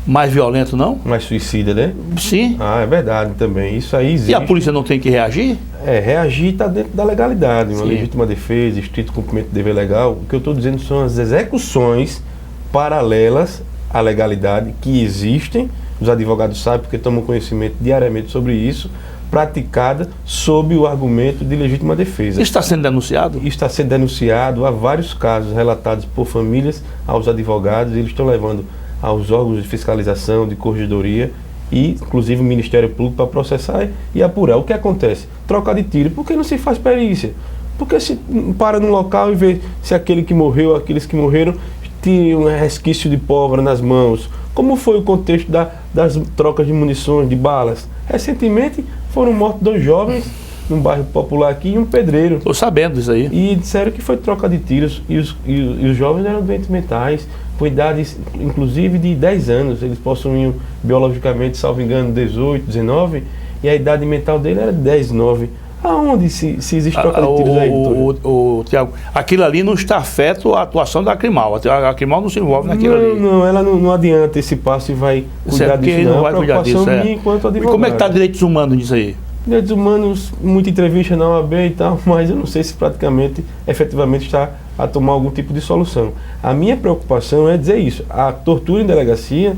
mais violento, não? Mais suicida, né? Sim. É verdade também. Isso aí existe. E a polícia não tem que reagir? Reagir está dentro da legalidade. Uma legítima defesa, estrito cumprimento do dever legal. O que eu estou dizendo são as execuções paralelas à legalidade que existem. Os advogados sabem porque tomam conhecimento diariamente sobre isso, praticada sob o argumento de legítima defesa. Isso está sendo denunciado? Está sendo denunciado. Há vários casos relatados por famílias aos advogados. Eles estão levando aos órgãos de fiscalização, de corregedoria e, inclusive, o Ministério Público para processar e apurar. O que acontece? Troca de tiro. Por que não se faz perícia? Porque se para no local e vê se aquele que morreu, aqueles que morreram, tinham um resquício de pólvora nas mãos. Como foi o contexto das trocas de munições, de balas? Recentemente foram mortos 2 jovens num bairro popular aqui e um pedreiro. Estou sabendo disso aí. E disseram que foi troca de tiros e os jovens eram doentes mentais, com idades inclusive de 10 anos. Eles possuíam biologicamente, salvo engano, 18, 19, e a idade mental dele era 10, 9. Aonde se existe troca de tiros aí, Tiago, aquilo ali não está afeto à atuação da Crimal. A Crimal não se envolve naquilo ali. Não, ela não adianta esse passo e vai cuidar disso, não. Não vai cuidar disso, enquanto advogado. E como é que está direitos humanos nisso aí? Direitos humanos, muita entrevista na OAB e tal, mas eu não sei se efetivamente está a tomar algum tipo de solução. A minha preocupação é dizer isso. A tortura em delegacia,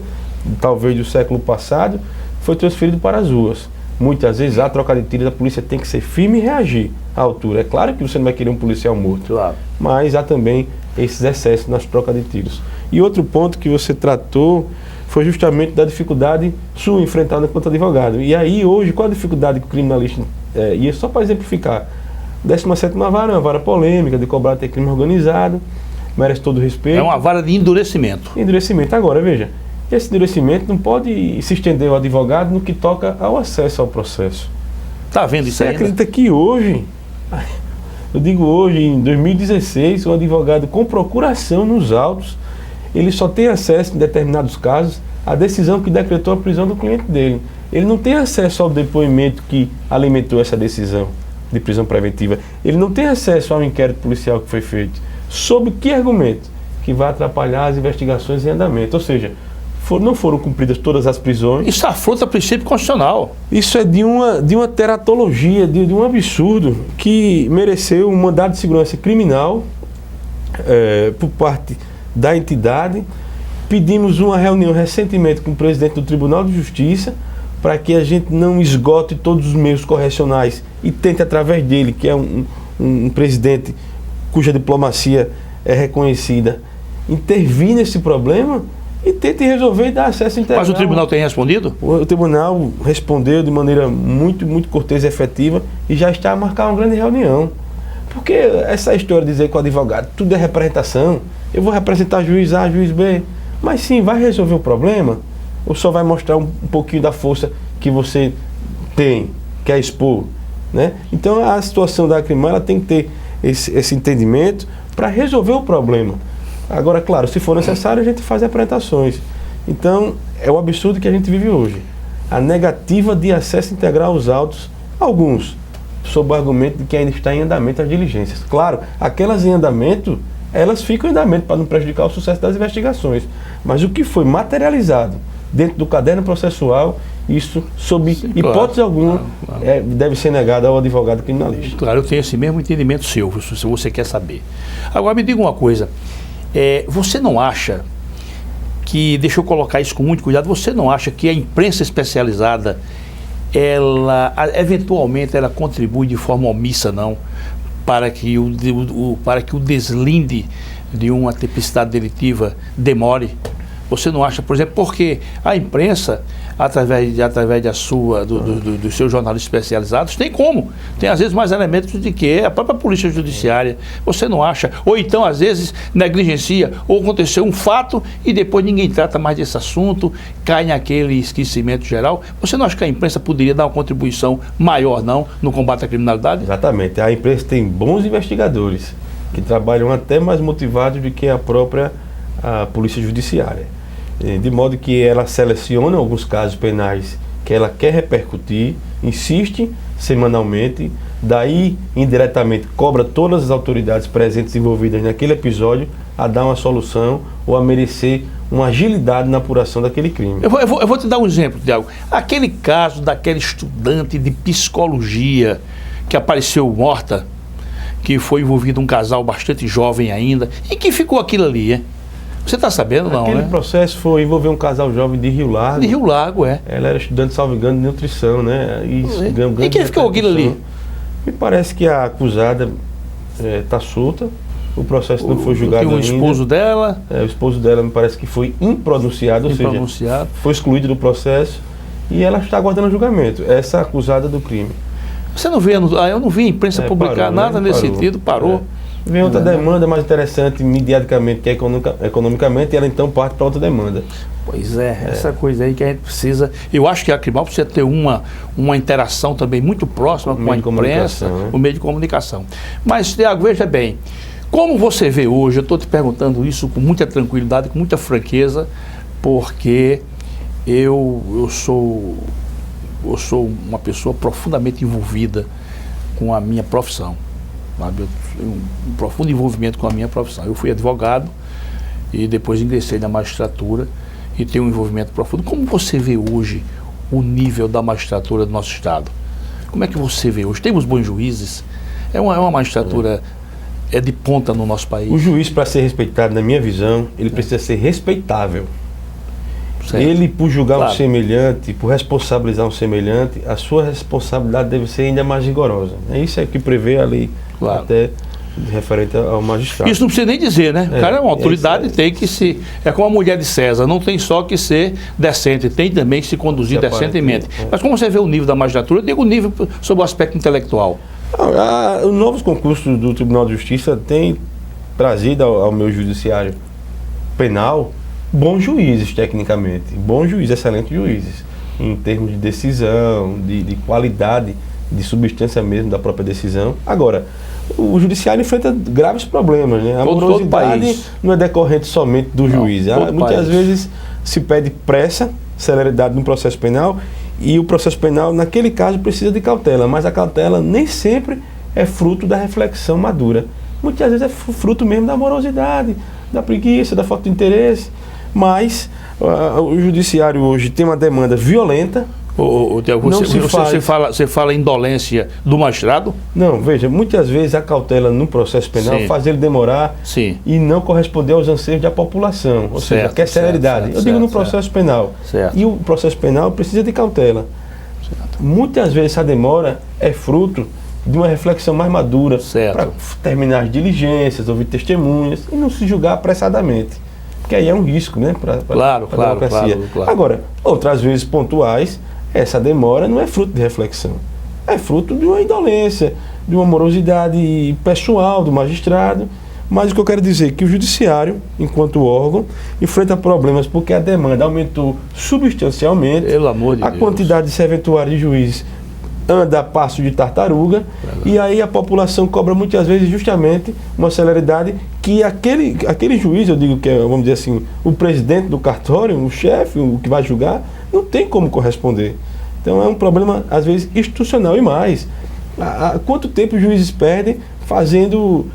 talvez do século passado, foi transferida para as ruas. Muitas vezes a troca de tiros, a polícia tem que ser firme e reagir à altura. É claro que você não vai querer um policial morto, claro, mas há também esses excessos nas trocas de tiros. E outro ponto que você tratou foi justamente da dificuldade sua enfrentada enquanto advogado. E aí hoje, qual a dificuldade que o criminalista, e só para exemplificar, 17ª vara é uma vara polêmica, de cobrar até crime organizado, merece todo o respeito. É uma vara de endurecimento. Endurecimento. Agora, veja, esse endurecimento não pode se estender ao advogado no que toca ao acesso ao processo. Está vendo isso aí? Você acredita que hoje, eu digo hoje, em 2016, um advogado com procuração nos autos, ele só tem acesso, em determinados casos, à decisão que decretou a prisão do cliente dele. Ele não tem acesso ao depoimento que alimentou essa decisão. de prisão preventiva, ele não tem acesso ao inquérito policial que foi feito. Sob que argumento? Que vai atrapalhar as investigações em andamento. Ou seja, não foram cumpridas todas as prisões. Isso afronta princípio constitucional. Isso é de uma teratologia, de um absurdo, que mereceu um mandado de segurança criminal por parte da entidade. Pedimos uma reunião recentemente com o presidente do Tribunal de Justiça para que a gente não esgote todos os meios correcionais e tente, através dele, que é um presidente cuja diplomacia é reconhecida, intervir nesse problema e tente resolver e dar acesso integral. Mas o tribunal tem respondido? O tribunal respondeu de maneira muito, muito cortês e efetiva e já está a marcar uma grande reunião. Porque essa história de dizer que o advogado tudo é representação, eu vou representar juiz A, juiz B, mas sim, vai resolver o problema ou só vai mostrar um pouquinho da força que você tem, quer expor, né? Então a situação da Acrimar, ela tem que ter esse entendimento para resolver o problema. Agora, claro, se for necessário, a gente faz apresentações. Então, é o absurdo que a gente vive hoje. A negativa de acesso integral aos autos, alguns, sob o argumento de que ainda está em andamento as diligências. Claro, aquelas em andamento, elas ficam em andamento para não prejudicar o sucesso das investigações. Mas o que foi materializado dentro do caderno processual, isso, sob hipótese alguma, deve ser negado ao advogado criminalista. Claro, eu tenho esse mesmo entendimento seu, se você quer saber. Agora, me diga uma coisa. Você não acha que, deixa eu colocar isso com muito cuidado, você não acha que a imprensa especializada, ela, eventualmente, ela contribui de forma omissa, não, para que o deslinde de uma tipicidade delitiva demore? Você não acha, por exemplo, porque a imprensa, através dos seus jornalistas especializados, tem às vezes mais elementos de que a própria polícia judiciária. Você não acha? Ou então, às vezes, negligencia, ou aconteceu um fato e depois ninguém trata mais desse assunto, cai naquele esquecimento geral. Você não acha que a imprensa poderia dar uma contribuição maior, não, no combate à criminalidade? Exatamente. A imprensa tem bons investigadores que trabalham até mais motivados do que a própria polícia judiciária. De modo que ela seleciona alguns casos penais que ela quer repercutir, insiste semanalmente, daí indiretamente cobra todas as autoridades presentes envolvidas naquele episódio a dar uma solução ou a merecer uma agilidade na apuração daquele crime. Eu vou te dar um exemplo, Tiago. Aquele caso daquela estudante de psicologia que apareceu morta, que foi envolvido um casal bastante jovem ainda, e que ficou aquilo ali, hein? Você está sabendo, não, Aquele processo envolveu um casal jovem de Rio Largo. De Rio Largo, é. Ela era estudante, salvo engano, de nutrição, né? E quem ficou aquilo ali? Me parece que a acusada está solta. O processo não foi julgado ainda. O esposo dela? O esposo dela me parece que foi impronunciado, ou seja, foi excluído do processo e ela está aguardando julgamento. Essa acusada do crime. Você não vê, eu não vi a imprensa publicar nada nesse sentido, parou. Vem outra demanda mais interessante mediaticamente que economicamente, e ela então parte para outra demanda. Pois essa coisa aí que a gente precisa. Eu acho que a Acrimar precisa ter uma interação também muito próxima com a imprensa, o meio de comunicação. Mas, Tiago, veja bem, como você vê hoje, eu estou te perguntando isso com muita tranquilidade, com muita franqueza, porque eu sou uma pessoa profundamente envolvida com a minha profissão. Sabe? Eu tenho um profundo envolvimento com a minha profissão. Eu fui advogado e depois ingressei na magistratura e tenho um envolvimento profundo. Como você vê hoje o nível da magistratura do nosso Estado? Como é que você vê hoje? Temos bons juízes? É uma magistratura de ponta no nosso país? O juiz, para ser respeitado, na minha visão, ele precisa ser respeitável. Certo. Ele, por julgar um semelhante, por responsabilizar um semelhante, a sua responsabilidade deve ser ainda mais rigorosa. Isso é o que prevê a lei, até referente ao magistrado. Isso não precisa nem dizer, né? O cara é uma autoridade, tem que se... É como a mulher de César, não tem só que ser decente, tem também que se conduzir decentemente. Mas como você vê o nível da magistratura, eu digo o nível sobre o aspecto intelectual. Os novos concursos do Tribunal de Justiça têm trazido ao meu judiciário penal bons juízes, tecnicamente, bons juízes, excelentes juízes, em termos de decisão, de qualidade, de substância mesmo da própria decisão. Agora, o judiciário enfrenta graves problemas, né? A morosidade não é decorrente somente do juiz. Muitas vezes se pede pressa, celeridade no processo penal E o processo penal, naquele caso, precisa de cautela, mas a cautela nem sempre é fruto da reflexão madura. Muitas vezes é fruto mesmo da morosidade, da preguiça, da falta de interesse, mas o judiciário hoje tem uma demanda violenta. Tiago, você fala indolência do magistrado? Não, veja, muitas vezes a cautela no processo penal faz ele demorar e não corresponder aos anseios da população, ou seja, quer celeridade. Eu digo no processo penal. E o processo penal precisa de cautela. Muitas vezes essa demora é fruto de uma reflexão mais madura para terminar as diligências, ouvir testemunhas e não se julgar apressadamente. Porque aí é um risco, né, para a democracia. Claro. Agora, outras vezes pontuais, essa demora não é fruto de reflexão. É fruto de uma indolência, de uma morosidade pessoal do magistrado. Mas o que eu quero dizer é que o judiciário, enquanto órgão, enfrenta problemas porque a demanda aumentou substancialmente. Pelo amor de Deus. A quantidade de serventuários de juízes anda a passo de tartaruga, e aí a população cobra muitas vezes justamente uma celeridade que aquele juiz, eu digo que é, vamos dizer assim, o presidente do cartório, o chefe, o que vai julgar, não tem como corresponder. Então é um problema, às vezes, institucional. E mais, quanto tempo os juízes perdem fazendo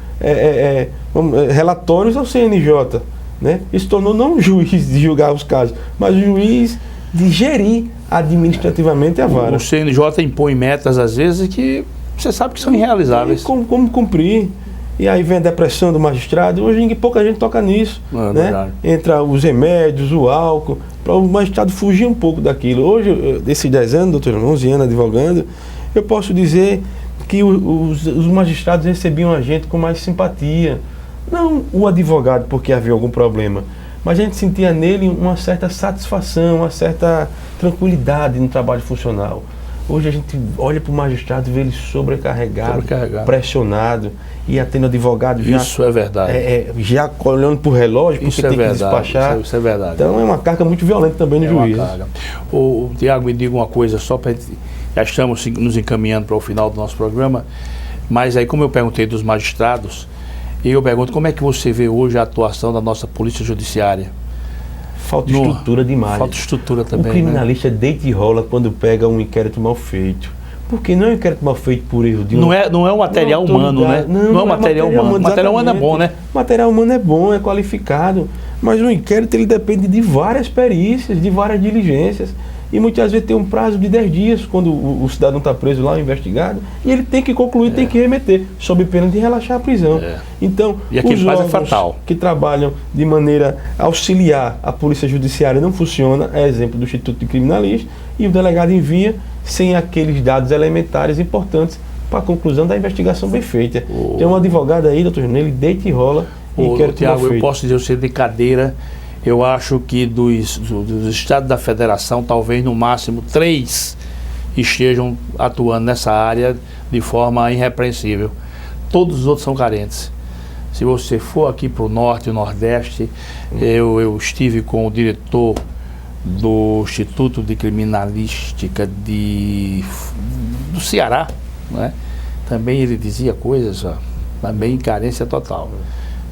relatórios ao CNJ, né? Isso tornou não um juiz de julgar os casos, mas o juiz de gerir administrativamente a vara. O CNJ impõe metas, às vezes, que você sabe que são irrealizáveis. Como cumprir? E aí vem a depressão do magistrado. Hoje pouca gente toca nisso, né? Entra os remédios, o álcool, para o magistrado fugir um pouco daquilo. Hoje, desses 10 anos, doutor, 11 anos advogando, eu posso dizer que os magistrados recebiam a gente com mais simpatia. Não o advogado porque havia algum problema, mas a gente sentia nele uma certa satisfação, uma certa tranquilidade no trabalho funcional. Hoje a gente olha para o magistrado e vê ele sobrecarregado, pressionado, e atendo advogado já... Isso é verdade. Já olhando para o relógio, porque tem que despachar. Isso é verdade. Então é uma carga muito violenta também no juiz. O Tiago, me diga uma coisa, só para... Já estamos nos encaminhando para o final do nosso programa, mas aí como eu perguntei dos magistrados, eu pergunto como é que você vê hoje a atuação da nossa polícia judiciária? Falta estrutura demais. Falta estrutura também. O criminalista deita e rola quando pega um inquérito mal feito. Porque não é um inquérito mal feito por erro de não é um material humano, né? Não é um material humano. O material humano é bom, né? O material humano é bom, é qualificado. Mas o inquérito ele depende de várias perícias, de várias diligências. E muitas vezes tem um prazo de 10 dias quando o cidadão está preso lá, o investigado, e ele tem que concluir, tem que remeter, sob pena de relaxar a prisão. Então, os órgãos que trabalham de maneira a auxiliar a polícia judiciária não funciona, é exemplo do Instituto de Criminalista, e o delegado envia sem aqueles dados elementares importantes para a conclusão da investigação bem feita. Tem um advogado aí, doutor Júnior, ele deita e rola e quer Tiago, eu posso dizer, você de cadeira. Eu acho que dos estados da federação, talvez no máximo 3 estejam atuando nessa área de forma irrepreensível. Todos os outros são carentes. Se você for aqui para o norte e nordeste, eu estive com o diretor do Instituto de Criminalística do Ceará, né? Também ele dizia coisas, também carência total.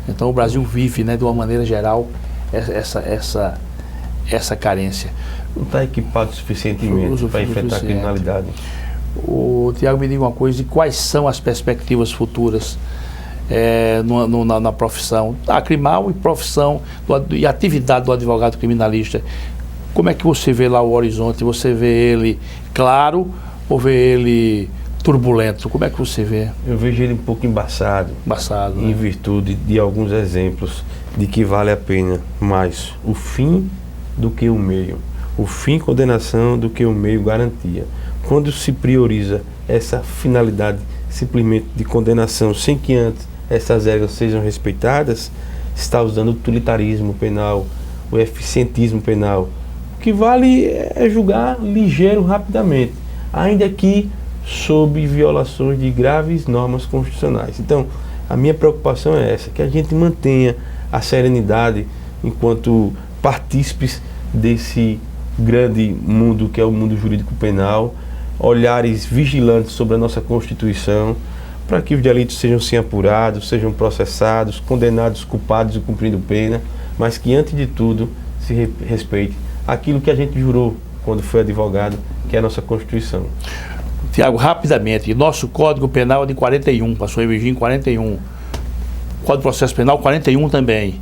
Então o Brasil vive, né, de uma maneira geral, essa carência. Não está equipado suficientemente para enfrentar a criminalidade. O Tiago, me diga uma coisa, e quais são as perspectivas futuras na profissão criminal e profissão e atividade do advogado criminalista? Como é que você vê lá o horizonte? Você vê ele claro ou vê ele turbulento? Como é que você vê? Eu vejo ele um pouco embaçado, em virtude de alguns exemplos de que vale a pena mais o fim do que o meio. O fim, condenação, do que o meio, garantia. Quando se prioriza essa finalidade simplesmente de condenação, sem que antes essas regras sejam respeitadas, está usando o utilitarismo penal, o eficientismo penal. O que vale é julgar ligeiro, rapidamente, ainda que sob violações de graves normas constitucionais. Então, a minha preocupação é essa, que a gente mantenha a serenidade enquanto partícipes desse grande mundo que é o mundo jurídico penal, olhares vigilantes sobre a nossa Constituição, para que os delitos sejam sim apurados, sejam processados, condenados, culpados e cumprindo pena, mas que antes de tudo se respeite aquilo que a gente jurou quando foi advogado, que é a nossa Constituição. Tiago, rapidamente, nosso Código Penal é de 41, passou a vigir em 41. Código de Processo Penal 41 também.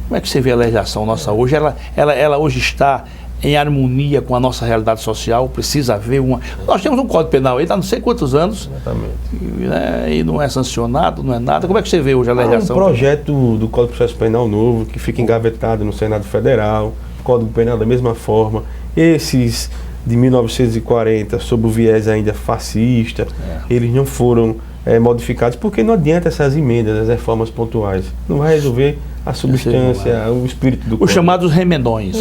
Como é que você vê a legislação nossa hoje? Ela hoje está em harmonia com a nossa realidade social? Precisa haver uma... Nós temos um Código Penal aí, está não sei quantos anos. Exatamente. E não é sancionado, não é nada. Como é que você vê hoje a legislação? Um projeto do Código de Processo Penal novo, que fica engavetado no Senado Federal, Código Penal da mesma forma. Esses de 1940, sob o viés ainda fascista, eles não foram modificados, porque não adianta essas emendas, as reformas pontuais. Não vai resolver a substância, o espírito do Código. Os chamados remendões.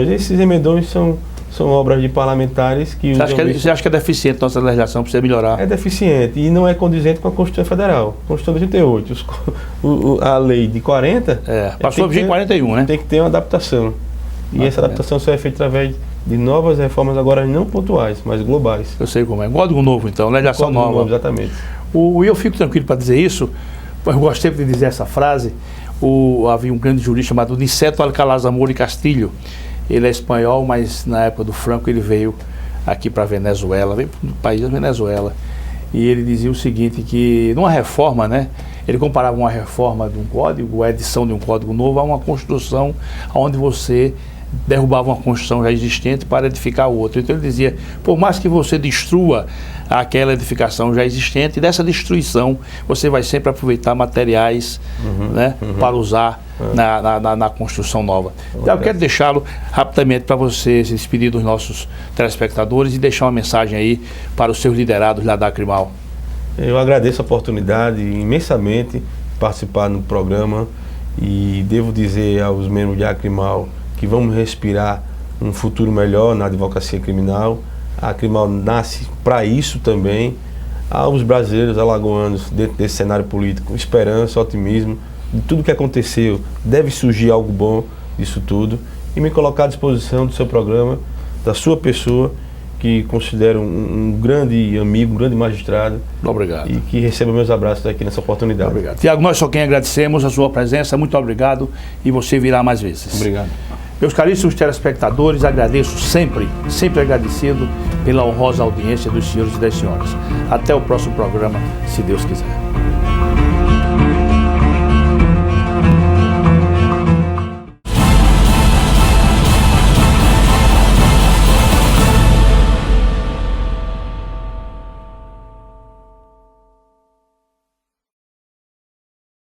Esses remendões são obras de parlamentares que... Você acha que é deficiente a nossa legislação, precisa melhorar? É deficiente e não é condizente com a Constituição Federal. Constituição de 88, a lei de 40... passou a vigir em 41, né? Tem que ter uma adaptação. E essa adaptação só é feita através de novas reformas, agora não pontuais, mas globais. Eu sei como é. Código novo, então, legislação nova. Novo, exatamente. E eu fico tranquilo para dizer isso, eu gostei de dizer essa frase. Havia um grande jurista chamado Niceto Alcalá Zamora e Castilho. Ele é espanhol, mas na época do Franco ele veio aqui para a Venezuela, veio para o país da Venezuela. E ele dizia o seguinte, que numa reforma, né? Ele comparava uma reforma de um código, a edição de um código novo, a uma construção onde você derrubava uma construção já existente para edificar outra. Então ele dizia, por mais que você destrua aquela edificação já existente, dessa destruição você vai sempre aproveitar materiais para usar na construção nova. Então, eu quero deixá-lo rapidamente para você se despedir dos nossos telespectadores e deixar uma mensagem aí para os seus liderados lá da Acrimal. Eu agradeço a oportunidade imensamente de participar no programa e devo dizer aos membros de Acrimal que vamos respirar um futuro melhor na advocacia criminal. A Acrimal nasce para isso também. Aos brasileiros alagoanos, dentro desse cenário político, esperança, otimismo. De tudo que aconteceu, deve surgir algo bom disso tudo. E me colocar à disposição do seu programa, da sua pessoa, que considero um grande amigo, um grande magistrado. Obrigado. E que receba meus abraços aqui nessa oportunidade. Obrigado. Tiago, nós só quem agradecemos a sua presença. Muito obrigado e você virá mais vezes. Obrigado. Meus caríssimos telespectadores, agradeço sempre agradecido pela honrosa audiência dos senhores e das senhoras. Até o próximo programa, se Deus quiser.